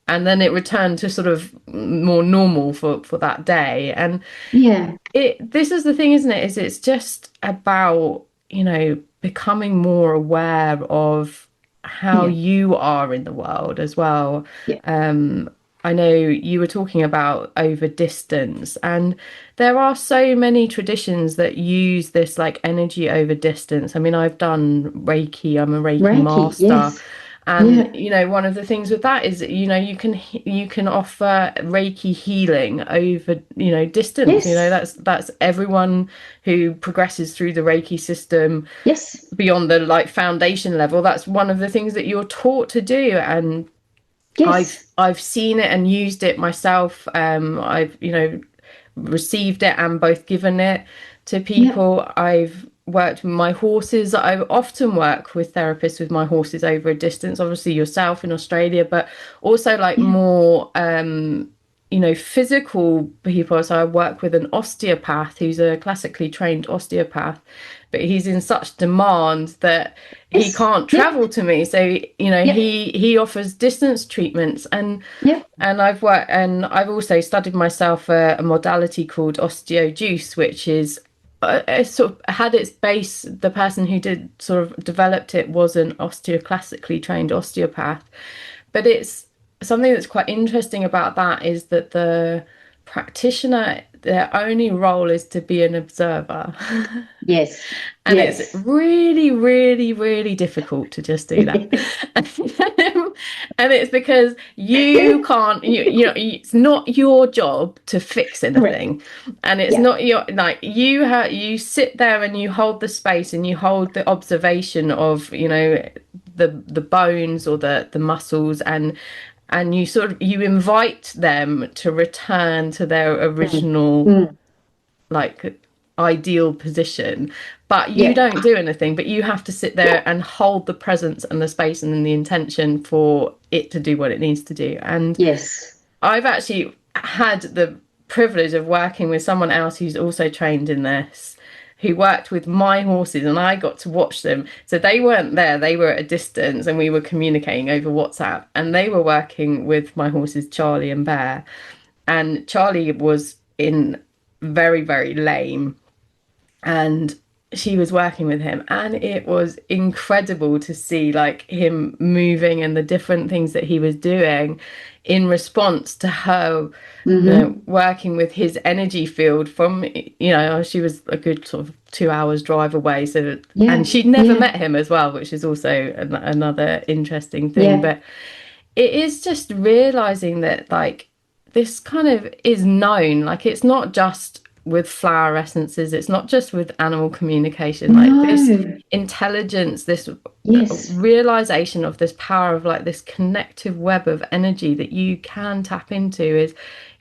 And then it returned to sort of more normal for that day. And yeah, this is the thing, isn't it? Is it's just about, becoming more aware of how yeah, you are in the world as well. yeah. Um, I know you were talking about over distance, and there are so many traditions that use this like energy over distance. I mean, I've done Reiki, I'm a Reiki Reiki, master. yes, And yeah, one of the things with that is you can offer Reiki healing over distance. yes, That's everyone who progresses through the Reiki system yes, beyond the like foundation level. That's one of the things that you're taught to do. And I've yes, I've seen it and used it myself. I've received it and both given it to yeah, people. I've worked with my horses. I often work with therapists with my horses over a distance, obviously yourself in Australia, but also like Yeah. more physical people. So I work with an osteopath who's a classically trained osteopath, but he's in such demand that he Yes. can't Yep. travel to me. So, Yep. he offers distance treatments, Yep. and I've also studied myself a modality called osteojuice, which is it sort of had its base. The person who did sort of developed it was an classically trained osteopath, but it's something that's quite interesting about that is that the practitioner, their only role is to be an observer. Yes. And it's Yes. really, really, really difficult to just do that. And it's because you can't, it's not your job to fix Correct. anything. And it's Yeah. not your, like, you sit there and you hold the space and you hold the observation of, the bones or the muscles, and you sort of, you invite them to return to their Mm. original, Mm. like, ideal position, but you Yeah. don't do anything, but you have to sit Yeah. there and hold the presence and the space and the intention for it to do what it needs to do. And Yes. I've actually had the privilege of working with someone else who's also trained in this, who worked with my horses, and I got to watch them. So they weren't there, they were at a distance, and we were communicating over WhatsApp, and they were working with my horses Charlie and Bear, and Charlie was in very, very lame, and she was working with him, and it was incredible to see like him moving and the different things that he was doing in response to her, Mm-hmm. working with his energy field from, she was a good sort of 2 hours drive away, so, and Yeah. she'd never Yeah. met him as well, which is also another interesting thing. Yeah. But it is just realizing that, like, this kind of is known. Like, it's not just with flower essences, it's not just with animal communication. Like, this No. intelligence, this Yes. realization of this power of, like, this connective web of energy that you can tap into is,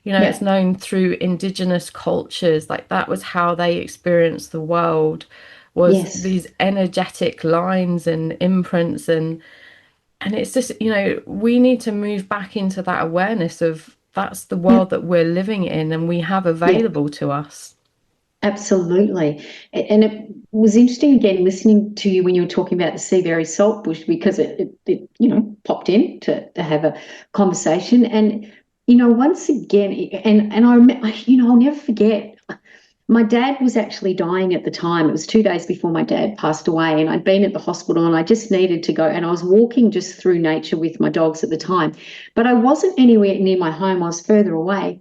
it's Yeah. known through indigenous cultures. Like, that was how they experienced the world, was Yes. these energetic lines and imprints, and it's just, we need to move back into that awareness of that's the Yeah. world that we're living in and we have Yeah. available to us. Absolutely. And it was interesting again listening to you when you were talking about the seaberry saltbush, because it popped in to have a conversation. And, once again, and I'll never forget. My dad was actually dying at the time. It was 2 days before my dad passed away, and I'd been at the hospital and I just needed to go. And I was walking just through nature with my dogs at the time, but I wasn't anywhere near my home. I was further away.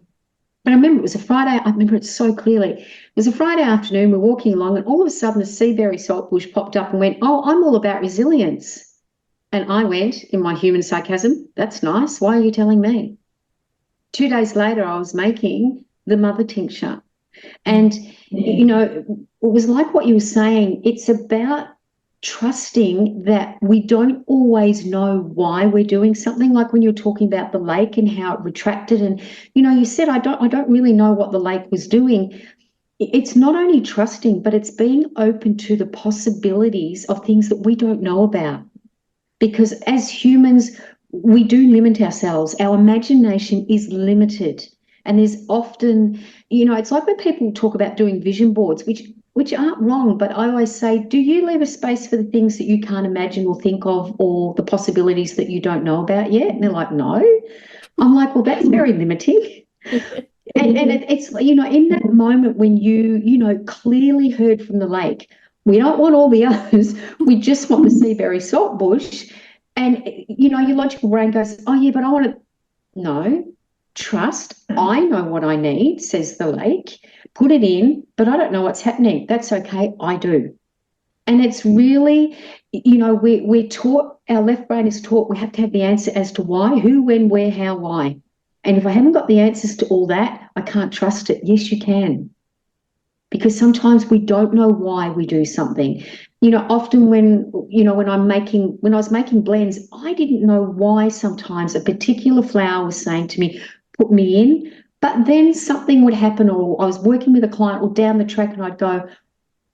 But I remember it was a Friday. I remember it so clearly. It was a Friday afternoon. We're walking along, and all of a sudden, a seaberry saltbush popped up and went, "Oh, I'm all about resilience." And I went, in my human sarcasm, "That's nice. Why are you telling me?" 2 days later, I was making the mother tincture. And, it was like what you were saying. It's about trusting that we don't always know why we're doing something. Like when you're talking about the lake and how it retracted, and, you said, I don't really know what the lake was doing. It's not only trusting, but it's being open to the possibilities of things that we don't know about. Because as humans, we do limit ourselves. Our imagination is limited. And there's often, it's like when people talk about doing vision boards, which aren't wrong, but I always say, do you leave a space for the things that you can't imagine or think of, or the possibilities that you don't know about yet? And they're like, no. I'm like, well, that's very limiting. And it's, in that moment when you clearly heard from the lake, we don't want all the others, we just want the seaberry saltbush. And, your logical brain goes, oh, yeah, but I want to, no, trust. I know what I need, says the lake. Put it in, but I don't know what's happening. That's okay. I do. And it's really, we're taught, our left brain is taught we have to have the answer as to why, who, when, where, how, why. And if I haven't got the answers to all that, I can't trust it. Yes, you can. Because sometimes we don't know why we do something. Often when I was making blends, I didn't know why sometimes a particular flower was saying to me, put me in, but then something would happen, or I was working with a client or down the track and I'd go,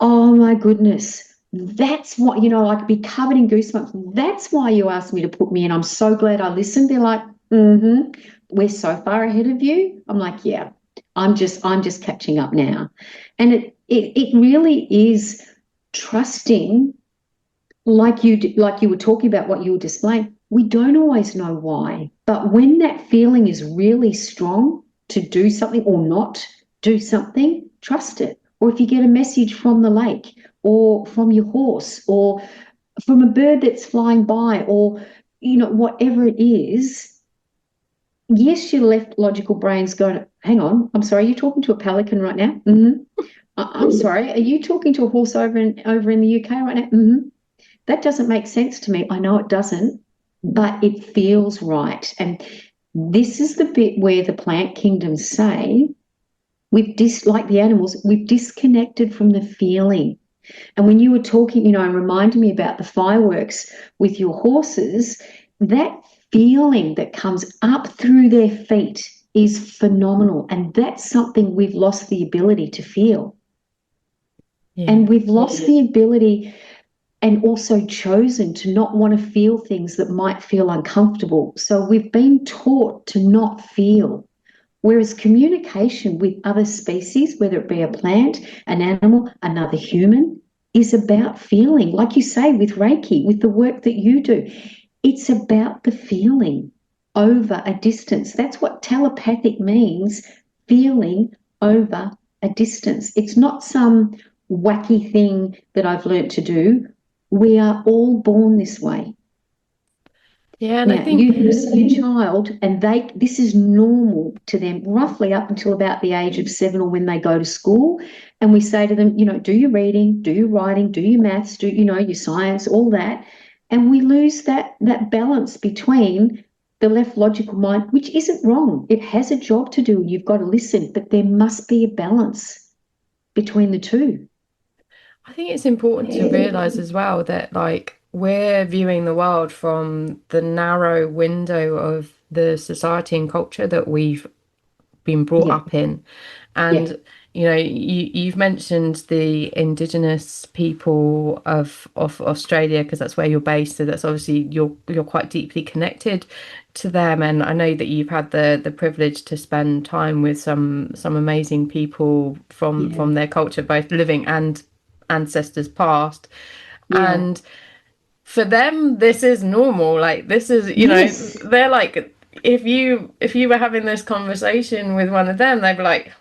oh my goodness. That's what, I could be covered in goosebumps. That's why you asked me to put me in. I'm so glad I listened. They're like, we're so far ahead of you. I'm like, yeah, I'm just catching up now. And it really is trusting, like you were talking about what you were displaying. We don't always know why, but when that feeling is really strong to do something or not do something, trust it. Or if you get a message from the lake or from your horse or from a bird that's flying by or whatever it is, yes, your left logical brain's going, hang on, I'm sorry, you're talking to a pelican right now? I'm sorry, are you talking to a horse over in the UK right now? That doesn't make sense to me. I know it doesn't, but it feels right. And this is the bit where the plant kingdoms say, like the animals, we've disconnected from the feeling. And when you were talking, and reminding me about the fireworks with your horses, that feeling that comes up through their feet is phenomenal. And that's something we've lost the ability to feel. Yeah. And we've lost the ability and also chosen to not want to feel things that might feel uncomfortable. So we've been taught to not feel. Whereas communication with other species, whether it be a plant, an animal, another human, is about feeling. Like you say with Reiki, with the work that you do, it's about the feeling over a distance. That's what telepathic means, feeling over a distance. It's not some wacky thing that I've learnt to do. We are all born this way. Yeah, and I Now, think you see a child and this is normal to them roughly up until about the age of 7 or when they go to school. And we say to them, do your reading, do your writing, do your maths, do, your science, all that. And we lose that balance between the left logical mind, which isn't wrong. It has a job to do. You've got to listen, but there must be a balance between the two. I think it's important to realize as well that like we're viewing the world from the narrow window of the society and culture that we've been brought Yeah, up in. yeah, And you've mentioned the indigenous people of Australia because that's where you're based, so that's obviously you're quite deeply connected to them. And I know that you've had the privilege to spend time with some amazing people yeah, from their culture, both living and ancestors past. yeah. And for them this is normal, like this is, Yes, they're like, if you were having this conversation with one of them, they'd be like,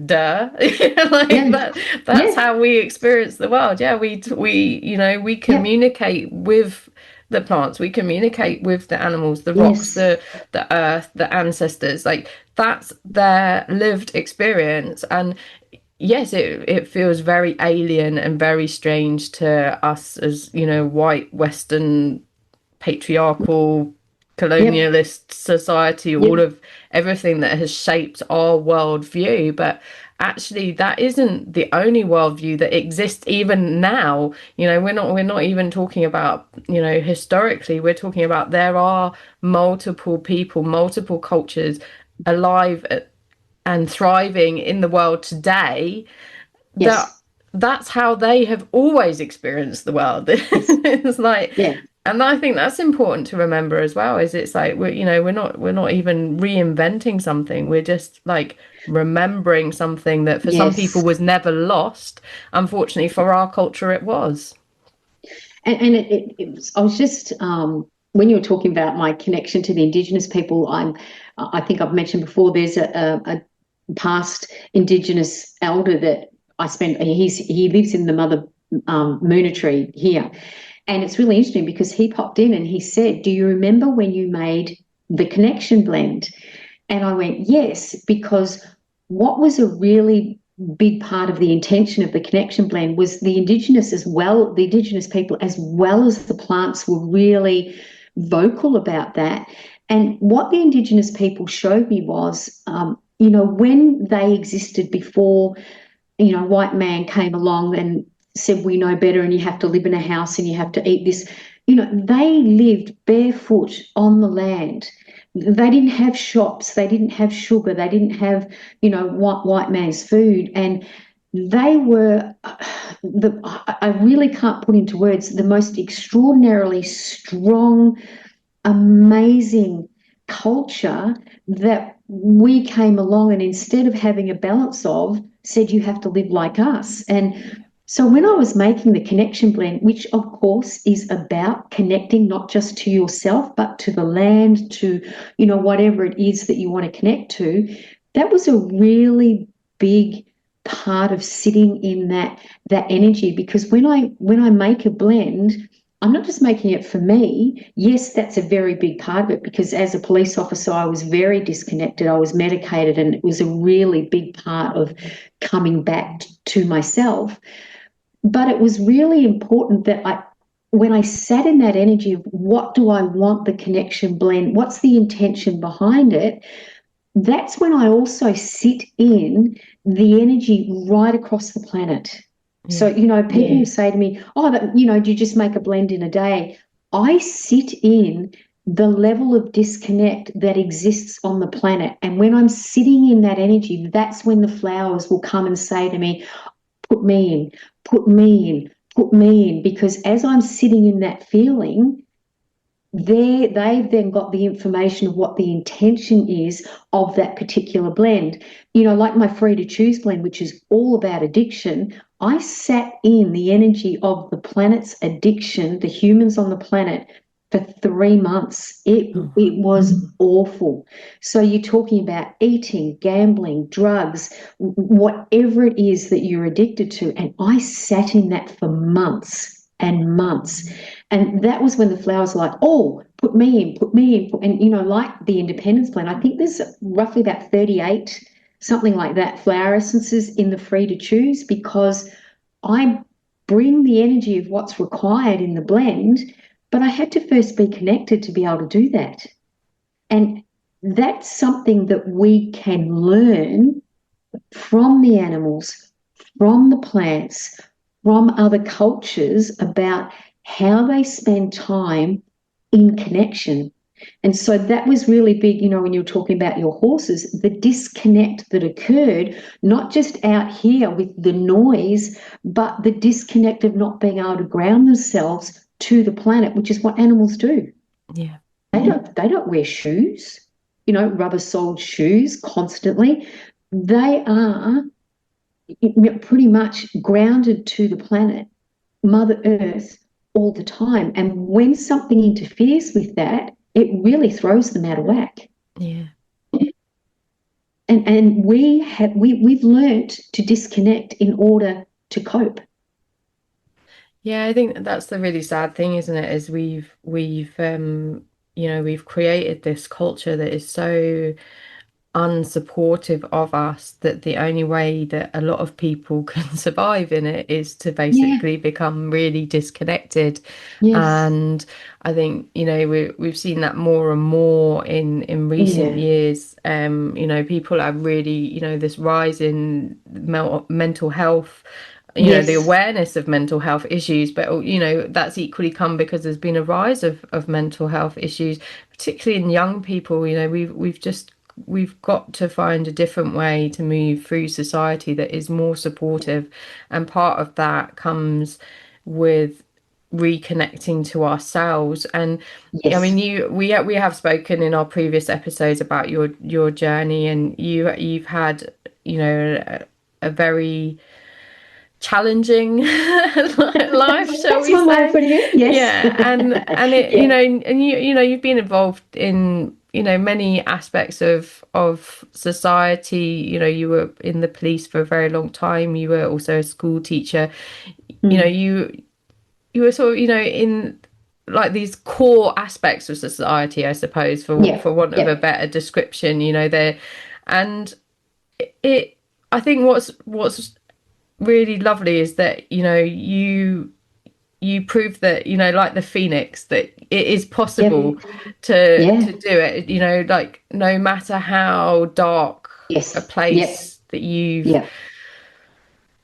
duh. Like yeah, that's yeah, how we experience the world. Yeah, we yeah, communicate with the plants, we communicate with the animals, the rocks, yes, the earth, the ancestors. Like that's their lived experience. And yes, it feels very alien and very strange to us as, white Western patriarchal yep, colonialist society, all yep, of everything that has shaped our worldview. But actually that isn't the only worldview that exists even now. We're not even talking about, historically, we're talking about there are multiple people, multiple cultures alive and thriving in the world today, that yes, that's how they have always experienced the world. yes, It's like, yeah, and I think that's important to remember as well, is it's like we're not even reinventing something, we're just like remembering something that for some people yes. was never lost. Unfortunately for our culture it was. And I was just when you were talking about my connection to the Indigenous people, I think I've mentioned before. There's a past Indigenous elder that I spent. He lives in the Mother Moonitry here, and it's really interesting because he popped in and he said, "Do you remember when you made the connection blend?" And I went, "Yes," because what was a really big part of the intention of the connection blend was the Indigenous people as well as the plants were really vocal about that. And what the Indigenous people showed me was, when they existed before, white man came along and said, we know better and you have to live in a house and you have to eat this. They lived barefoot on the land. They didn't have shops. They didn't have sugar. They didn't have, white man's food. And they were I really can't put into words the most extraordinarily strong, amazing culture that we came along and instead of having a balance of, said you have to live like us. And so when I was making the connection blend, which of course is about connecting not just to yourself, but to the land, to, whatever it is that you want to connect to, that was a really big part of sitting in that energy. Because when I make a blend, I'm not just making it for me. Yes, that's a very big part of it, because as a police officer, I was very disconnected. I was medicated, and it was a really big part of coming back to myself. But it was really important that when I sat in that energy of what do I want the connection blend, what's the intention behind it, that's when I also sit in the energy right across the planet. So, Yeah. people who say to me, oh, do you just make a blend in a day? I sit in the level of disconnect that exists on the planet. And when I'm sitting in that energy, that's when the flowers will come and say to me, put me in, put me in, put me in. Because as I'm sitting in that feeling, they've then got the information of what the intention is of that particular blend. Like my Free to Choose blend, which is all about addiction. I sat in the energy of the planet's addiction, the humans on the planet, for 3 months. It was awful. So you're talking about eating, gambling, drugs, whatever it is that you're addicted to. And I sat in that for months and months. And that was when the flowers were like, oh, put me in, put me in. And, like the Independence Blend, I think there's roughly about 38, something like that, flower essences in the Free to Choose, because I bring the energy of what's required in the blend, but I had to first be connected to be able to do that. And that's something that we can learn from the animals, from the plants, from other cultures about how they spend time in connection. And so that was really big, when you were talking about your horses, the disconnect that occurred, not just out here with the noise, but the disconnect of not being able to ground themselves to the planet, which is what animals do. Yeah. They don't wear shoes, rubber soled shoes constantly. They are pretty much grounded to the planet, Mother Earth, all the time. And when something interferes with that, it really throws them out of whack. Yeah. And we've learnt to disconnect in order to cope. Yeah, I think that's the really sad thing, isn't it? Is we've created this culture that is so unsupportive of us that the only way that a lot of people can survive in it is to Yeah. basically become really disconnected. Yes. And I think, we've seen that more and more in recent Yeah. years. People are really, this rise in mental health, the Yes. awareness of mental health issues, but that's equally come because there's been a rise of mental health issues, particularly in young people. We've got to find a different way to move through society that is more supportive, and part of that comes with reconnecting to ourselves. And I mean, Yes. we have spoken in our previous episodes about your journey, and you've had a very challenging life, shall That's we one way of say. putting it. Yes. Yeah, and it, Yeah. and you've been involved in many aspects of society. You were in the police for a very long time. You were also a school teacher. Mm. You were sort of in like these core aspects of society, I suppose, for Yeah. want of a Yeah. better description. There, and it. I think what's really lovely is that you prove that like the phoenix, that it is Yeah. possible to Yeah. do it, like no matter how dark a Yes. Yep. place that you've Yep.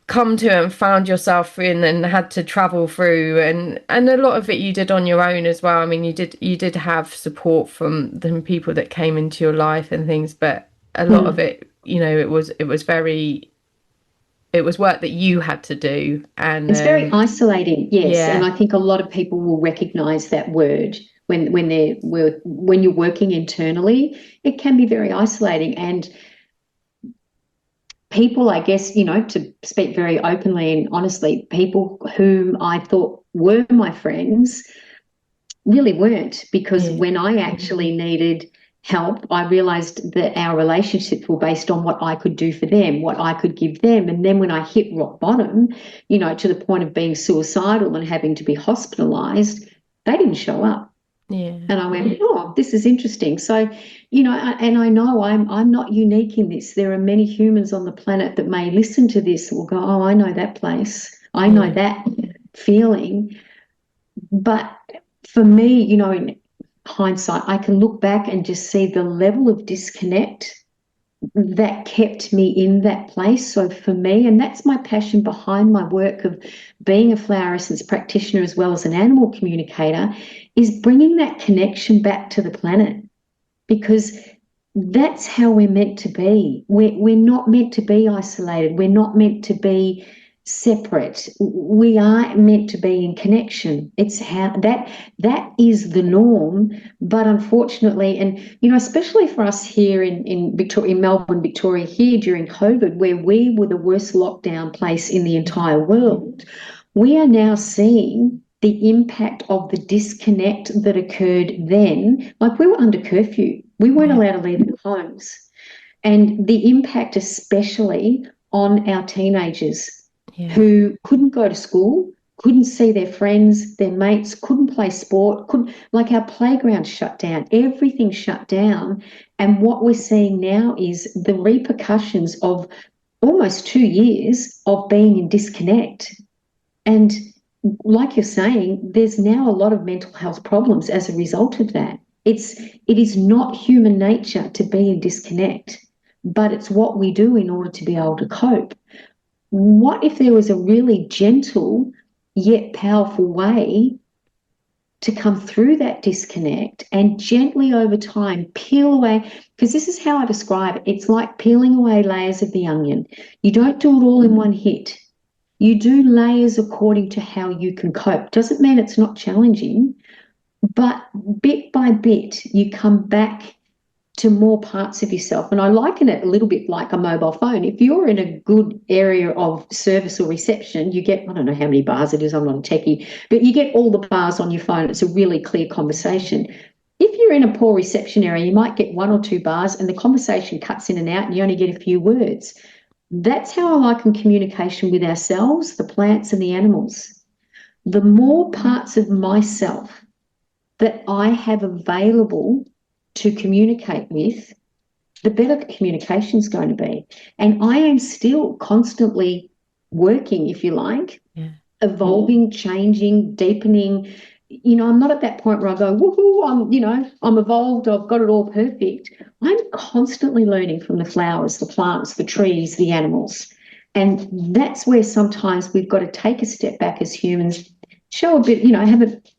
come to and found yourself in and had to travel through, and a lot of it you did on your own as well. I mean, you did have support from the people that came into your life and things, but a lot of Mm. it, it was very it was work that you had to do. And It's very isolating, yes, and yeah, I think a lot of people will recognise that word when you're working internally. It can be very isolating, and people, I guess, to speak very openly and honestly, people whom I thought were my friends really weren't, because yeah, when I actually needed help, I realized that our relationships were based on what I could do for them, what I could give them. And then when I hit rock bottom, to the point of being suicidal and having to be hospitalized, they didn't show up. yeah, And I went, oh, this is interesting. So, and I know I'm not unique in this. There are many humans on the planet that may listen to this and will go, oh, I know that place. I know yeah, that feeling. But for me, in hindsight, I can look back and just see the level of disconnect that kept me in that place. So for me, and that's my passion behind my work of being a flower essence practitioner as well as an animal communicator, is bringing that connection back to the planet, because that's how we're meant to be. We're not meant to be isolated. We're not meant to be separate. We are meant to be in connection. It's how that is the norm. But unfortunately, and especially for us here in Victoria, in Melbourne, Victoria, here during COVID, where we were the worst lockdown place in the entire world, we are now seeing the impact of the disconnect that occurred then. Like, we were under curfew. We weren't yeah, allowed to leave our homes. And the impact, especially on our teenagers yeah, who couldn't go to school, couldn't see their friends, their mates, couldn't play sport, couldn't, like, our playground shut down, everything shut down. And what we're seeing now is the repercussions of almost 2 years of being in disconnect. And like you're saying, there's now a lot of mental health problems as a result of that. It is not human nature to be in disconnect, but it's what we do in order to be able to cope. What if there was a really gentle yet powerful way to come through that disconnect and gently over time peel away? Because this is how I describe it. It's like peeling away layers of the onion. You don't do it all in one hit. You do layers according to how you can cope. Doesn't mean it's not challenging, but bit by bit, you come back to more parts of yourself. And I liken it a little bit like a mobile phone. If you're in a good area of service or reception, you get, I don't know how many bars it is, I'm not a techie, but you get all the bars on your phone. It's a really clear conversation. If you're in a poor reception area, you might get 1 or 2 bars and the conversation cuts in and out and you only get a few words. That's how I liken communication with ourselves, the plants and the animals. The more parts of myself that I have available to communicate with, the better the communication is going to be. And I am still constantly working, if you like, yeah, evolving, changing, deepening. I'm not at that point where I go, woohoo, I'm evolved, I've got it all perfect. I'm constantly learning from the flowers, the plants, the trees, the animals. And that's where sometimes we've got to take a step back as humans, show a bit,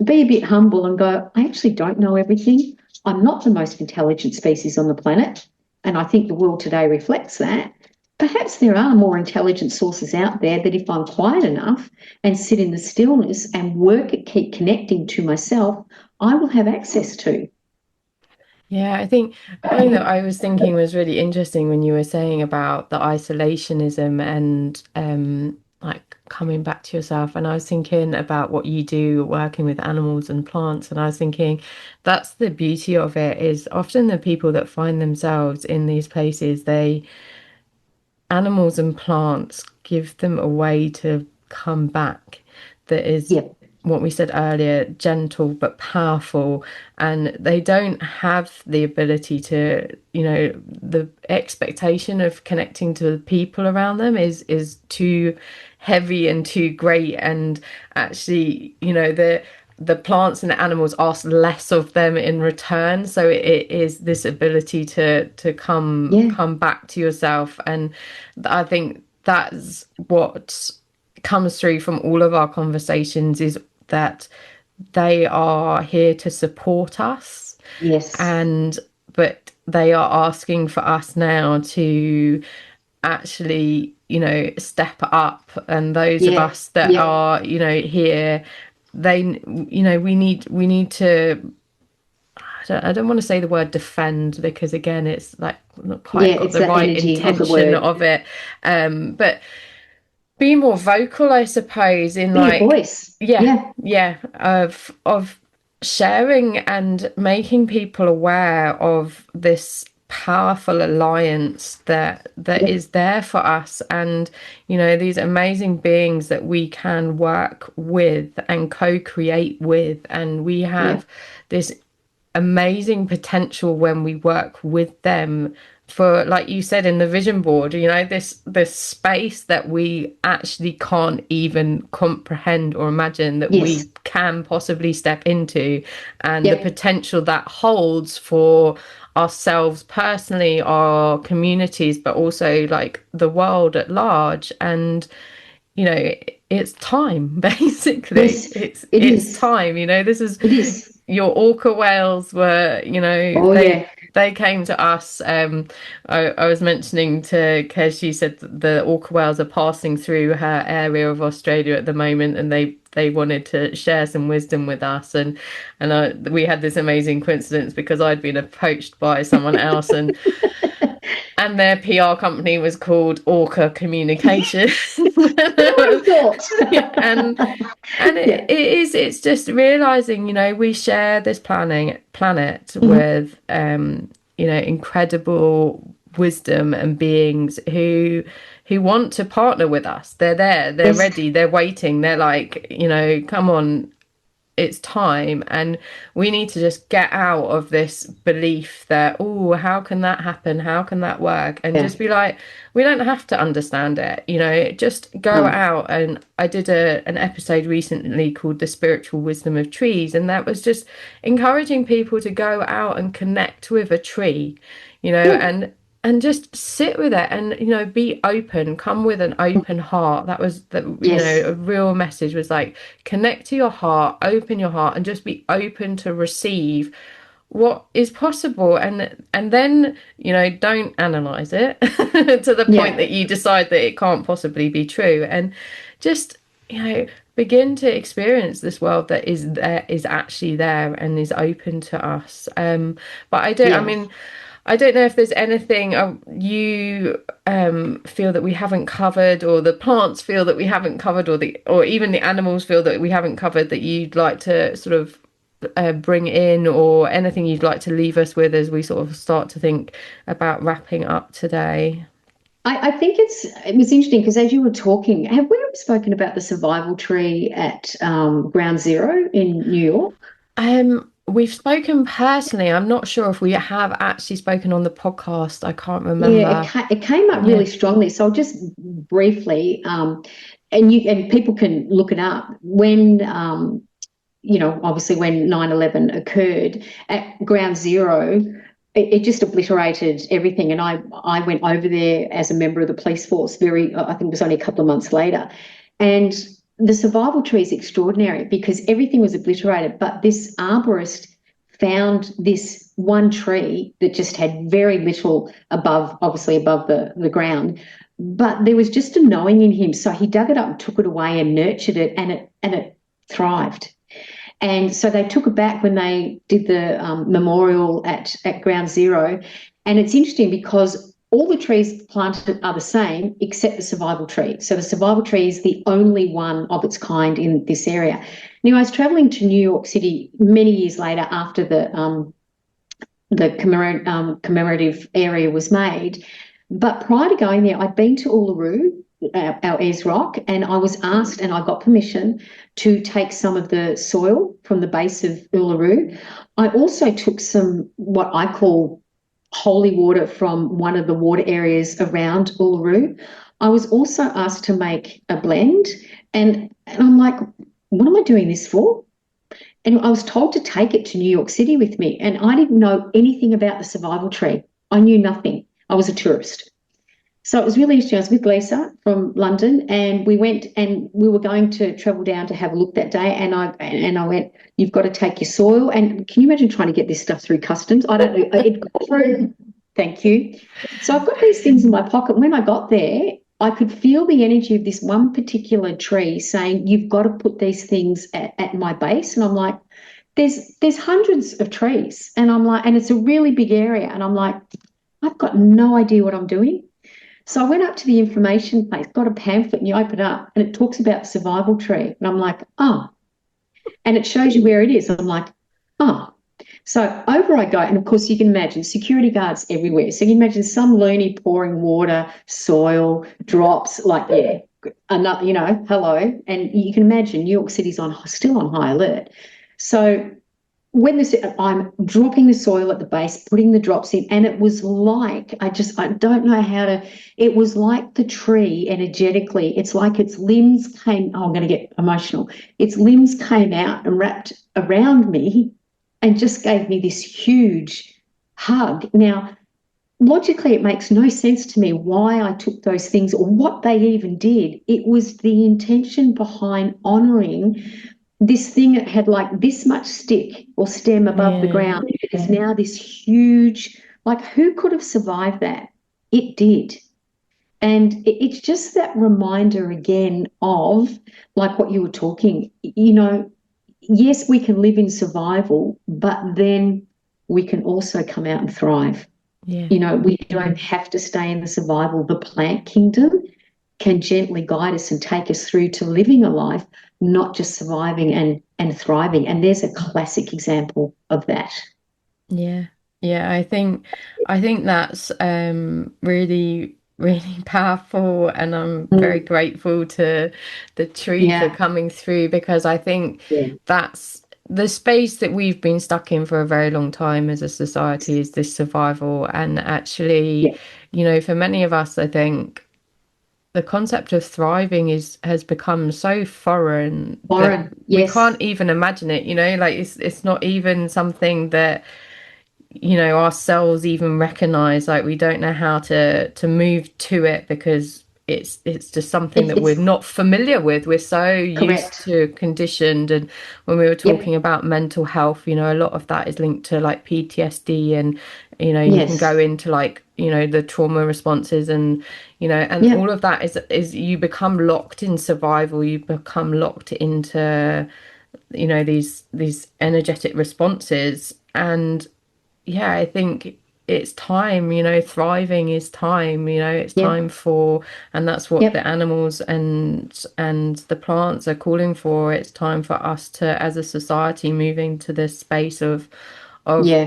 be a bit humble and go, I actually don't know everything. I'm not the most intelligent species on the planet. And I think the world today reflects that. Perhaps there are more intelligent sources out there that if I'm quiet enough and sit in the stillness and work at keep connecting to myself, I will have access to. yeah. I think something that I was thinking was really interesting when you were saying about the isolationism and like coming back to yourself. And I was thinking about what you do working with animals and plants. And I was thinking that's the beauty of it, is often the people that find themselves in these places, they animals and plants give them a way to come back that is Yep. what we said earlier, gentle but powerful. And they don't have the ability to, the expectation of connecting to the people around them is too heavy and too great. And actually, the plants and the animals ask less of them in return. So it is this ability to Yeah. come back to yourself. And I think that's what comes through from all of our conversations, is that they are here to support us, Yes. and but they are asking for us now to actually, step up, and those of us that are, here, we need to, I don't want to say the word defend, because again, it's like not quite got the right intention of it. But be more vocal, I suppose, in be a voice. Of sharing and making people aware of this powerful alliance that is there for us, and these amazing beings that we can work with and co-create with, and we have this amazing potential when we work with them for, like you said, in the vision board, this space that we actually can't even comprehend or imagine that we can possibly step into, and the potential that holds for ourselves personally, our communities, but also like the world at large. And it's time, basically. It's time. This is your orca whales were, they came to us. I was mentioning to Kes, she said the orca whales are passing through her area of Australia at the moment, and they wanted to share some wisdom with us, and we had this amazing coincidence because I'd been approached by someone else, and their PR company was called Orca Communication. It's just realizing, we share this planet with incredible wisdom and beings who want to partner with us. They're there, they're ready, they're waiting, they're like, come on, it's time. And we need to just get out of this belief that, oh, how can that happen, how can that work, and just be like, we don't have to understand it, just go out. And I did an episode recently called The Spiritual Wisdom of Trees, and that was just encouraging people to go out and connect with a tree, and just sit with it, and be open, come with an open heart. That was a real message, was like, connect to your heart, open your heart, and just be open to receive what is possible, and then don't analyze it to the point that you decide that it can't possibly be true, and just begin to experience this world that is actually there and is open to us. But I don't know if there's anything you feel that we haven't covered, or the plants feel that we haven't covered, or even the animals feel that we haven't covered, that you'd like to sort of bring in, or anything you'd like to leave us with as we sort of start to think about wrapping up today. I think it was interesting because as you were talking, have we ever spoken about the survival tree at Ground Zero in New York? We've spoken personally. I'm not sure if we have actually spoken on the podcast. I can't remember. Yeah, it came up really strongly. So I'll just briefly, and people can look it up. When obviously when 9/11 occurred at Ground Zero, it just obliterated everything. And I went over there as a member of the police force. I think it was only a couple of months later, and the survival tree is extraordinary because everything was obliterated, but this arborist found this one tree that just had very little above the ground, but there was just a knowing in him. So he dug it up and took it away and nurtured it, and it thrived. And so they took it back when they did the memorial at Ground Zero. And it's interesting because all the trees planted are the same except the survival tree. So the survival tree is the only one of its kind in this area. Now, I was travelling to New York City many years later after the commemorative area was made. But prior to going there, I'd been to Uluru, our Ayers Rock, and I was asked, and I got permission to take some of the soil from the base of Uluru. I also took some, what I call holy water, from one of the water areas around Uluru. I was also asked to make a blend, and I'm like, what am I doing this for? And I was told to take it to New York City with me, and I didn't know anything about the survival tree. I knew nothing. I was a tourist. So it was really interesting. I was with Lisa from London, and we went, and we were going to travel down to have a look that day. And I went, you've got to take your soil. And can you imagine trying to get this stuff through customs? I don't know. It got through. Thank you. So I've got these things in my pocket. When I got there, I could feel the energy of this one particular tree saying, you've got to put these things at my base. And I'm like, there's hundreds of trees. And I'm like, and it's a really big area. And I'm like, I've got no idea what I'm doing. So I went up to the information place, got a pamphlet, and you open it up and it talks about the survival tree. And I'm like, oh, and it shows you where it is. I'm like, oh. So over I go, and of course you can imagine security guards everywhere. So you can imagine some loony pouring water, soil, drops, like, yeah, another, hello. And you can imagine New York City's still on high alert. So when I'm dropping the soil at the base, putting the drops in, and it was like, I don't know how to, it was like the tree energetically, it's like its limbs came, oh, I'm going to get emotional. Its limbs came out and wrapped around me and just gave me this huge hug. Now, logically, it makes no sense to me why I took those things or what they even did. It was the intention behind honoring this thing that had like this much stick or stem above the ground. It is now this huge, like, who could have survived that? It did. And it's just that reminder again of, like what you were talking, yes, we can live in survival, but then we can also come out and thrive. Yeah. We don't have to stay in the survival. The plant kingdom can gently guide us and take us through to living a life, not just surviving and thriving. And there's a classic example of that. Yeah. Yeah, I think that's really, really powerful, and I'm very grateful to the tree for coming through, because I think that's the space that we've been stuck in for a very long time as a society, is this survival. And actually, for many of us, I think the concept of thriving has become so foreign that we can't even imagine it, like it's not even something that our cells even recognize. Like, we don't know how to move to it, because it's just something that we're not familiar with. We're so used to, conditioned. And when we were talking about mental health, a lot of that is linked to like PTSD, and you can go into like the trauma responses, and all of that is you become locked in survival. You become locked into these energetic responses. And yeah, I think it's time, thriving is time, it's time for, and that's what the animals and the plants are calling for. It's time for us to, as a society, move into this space of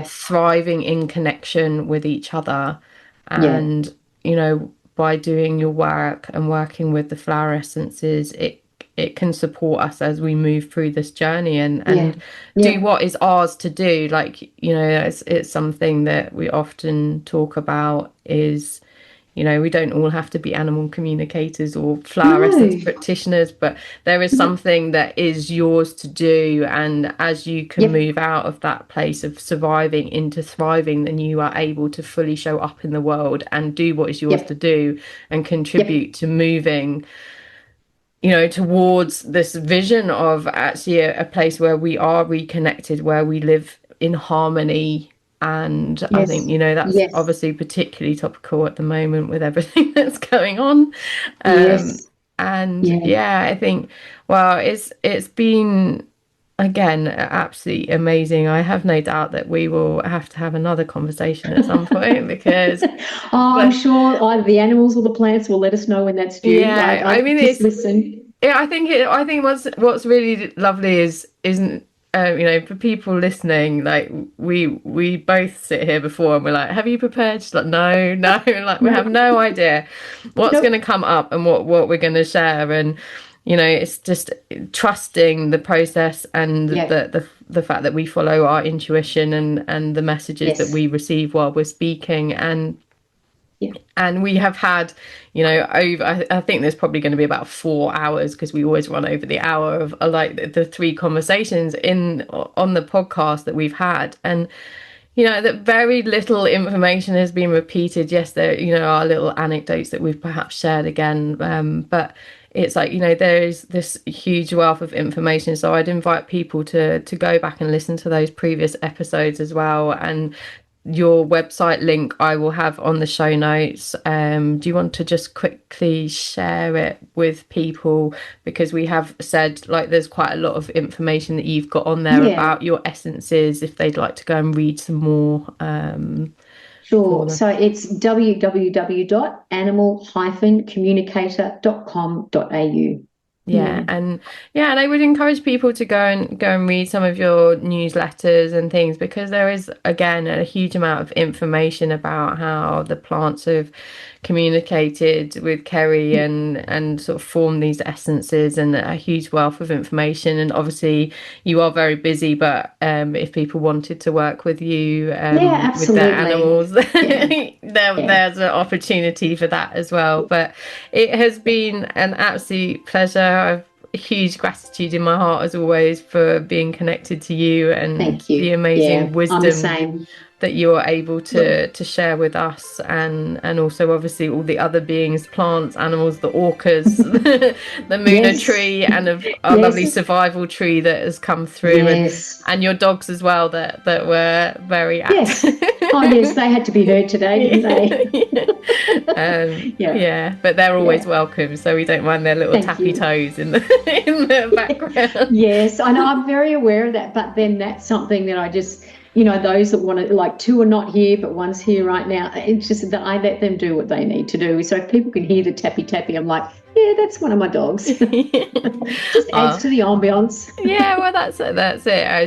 thriving in connection with each other. And by doing your work and working with the flower essences, it can support us as we move through this journey and do what is ours to do. Like, it's something that we often talk about is, we don't all have to be animal communicators or flower essence practitioners, but there is something that is yours to do. And as you can move out of that place of surviving into thriving, then you are able to fully show up in the world and do what is yours to do and contribute to moving towards this vision of actually a place where we are reconnected, where we live in harmony. And I think, that's obviously particularly topical at the moment with everything that's going on. I think, well, it's been, again, absolutely amazing. I have no doubt that we will have to have another conversation at some point, because I'm sure either the animals or the plants will let us know when that's due. Yeah, I mean, just listen. Yeah, I think what's really lovely isn't for people listening, like we both sit here before and we're like, have you prepared? She's like, no, like we have no idea what's going to come up and what we're going to share. And it's just trusting the process and the fact that we follow our intuition and the messages that we receive while we're speaking. And we have had, over, I think there's probably going to be about 4 hours, because we always run over the hour of like the 3 conversations on the podcast that we've had. And, that very little information has been repeated. Yes, there, are little anecdotes that we've perhaps shared again. But it's like, there is this huge wealth of information. So I'd invite people to go back and listen to those previous episodes as well, and your website link I will have on the show notes. Do you want to just quickly share it with people, because we have said like there's quite a lot of information that you've got on there about your essences if they'd like to go and read some more. Sure. So it's www.animal-communicator.com.au. And I would encourage people to go and read some of your newsletters and things, because there is again a huge amount of information about how the plants have communicated with Kerrie and sort of formed these essences, and a huge wealth of information. And obviously you are very busy, but if people wanted to work with you with their animals, there's an opportunity for that as well. But it has been an absolute pleasure. I've huge gratitude in my heart as always for being connected to you and the amazing wisdom that you're able to share with us, and also obviously all the other beings, plants, animals, the orcas, the Muna tree, and our lovely survival tree that has come through, and your dogs as well that were very active. Oh yes, they had to be heard today, didn't they? But they're always welcome, so we don't mind their little tappy toes in the background. Yes, I know, I'm very aware of that, but then that's something that I just, those that want to, like, two are not here, but one's here right now. It's just that I let them do what they need to do. So if people can hear the tappy, I'm like, yeah, that's one of my dogs. Just adds to the ambience. Well, that's it. I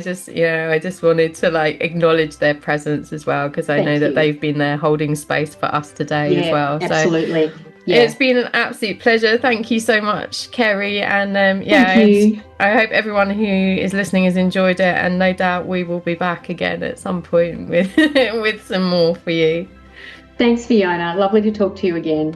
just wanted to like acknowledge their presence as well, because I know that they've been there holding space for us today as well. Absolutely. It's been an absolute pleasure. Thank you so much, Kerrie. And I hope everyone who is listening has enjoyed it, and no doubt we will be back again at some point with with some more for you. Thanks, Fiona. Lovely to talk to you again.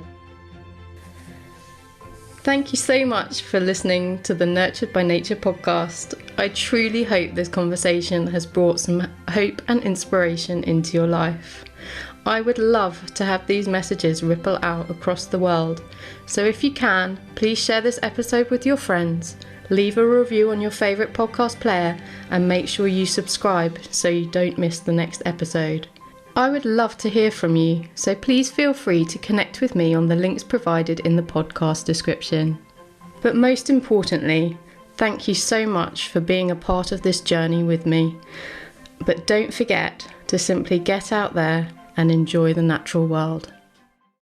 Thank you so much for listening to the Nurtured by Nature podcast. I truly hope this conversation has brought some hope and inspiration into your life. I would love to have these messages ripple out across the world. So if you can, please share this episode with your friends, leave a review on your favourite podcast player, and make sure you subscribe so you don't miss the next episode. I would love to hear from you, so please feel free to connect with me on the links provided in the podcast description. But most importantly, thank you so much for being a part of this journey with me. But don't forget to simply get out there and enjoy the natural world.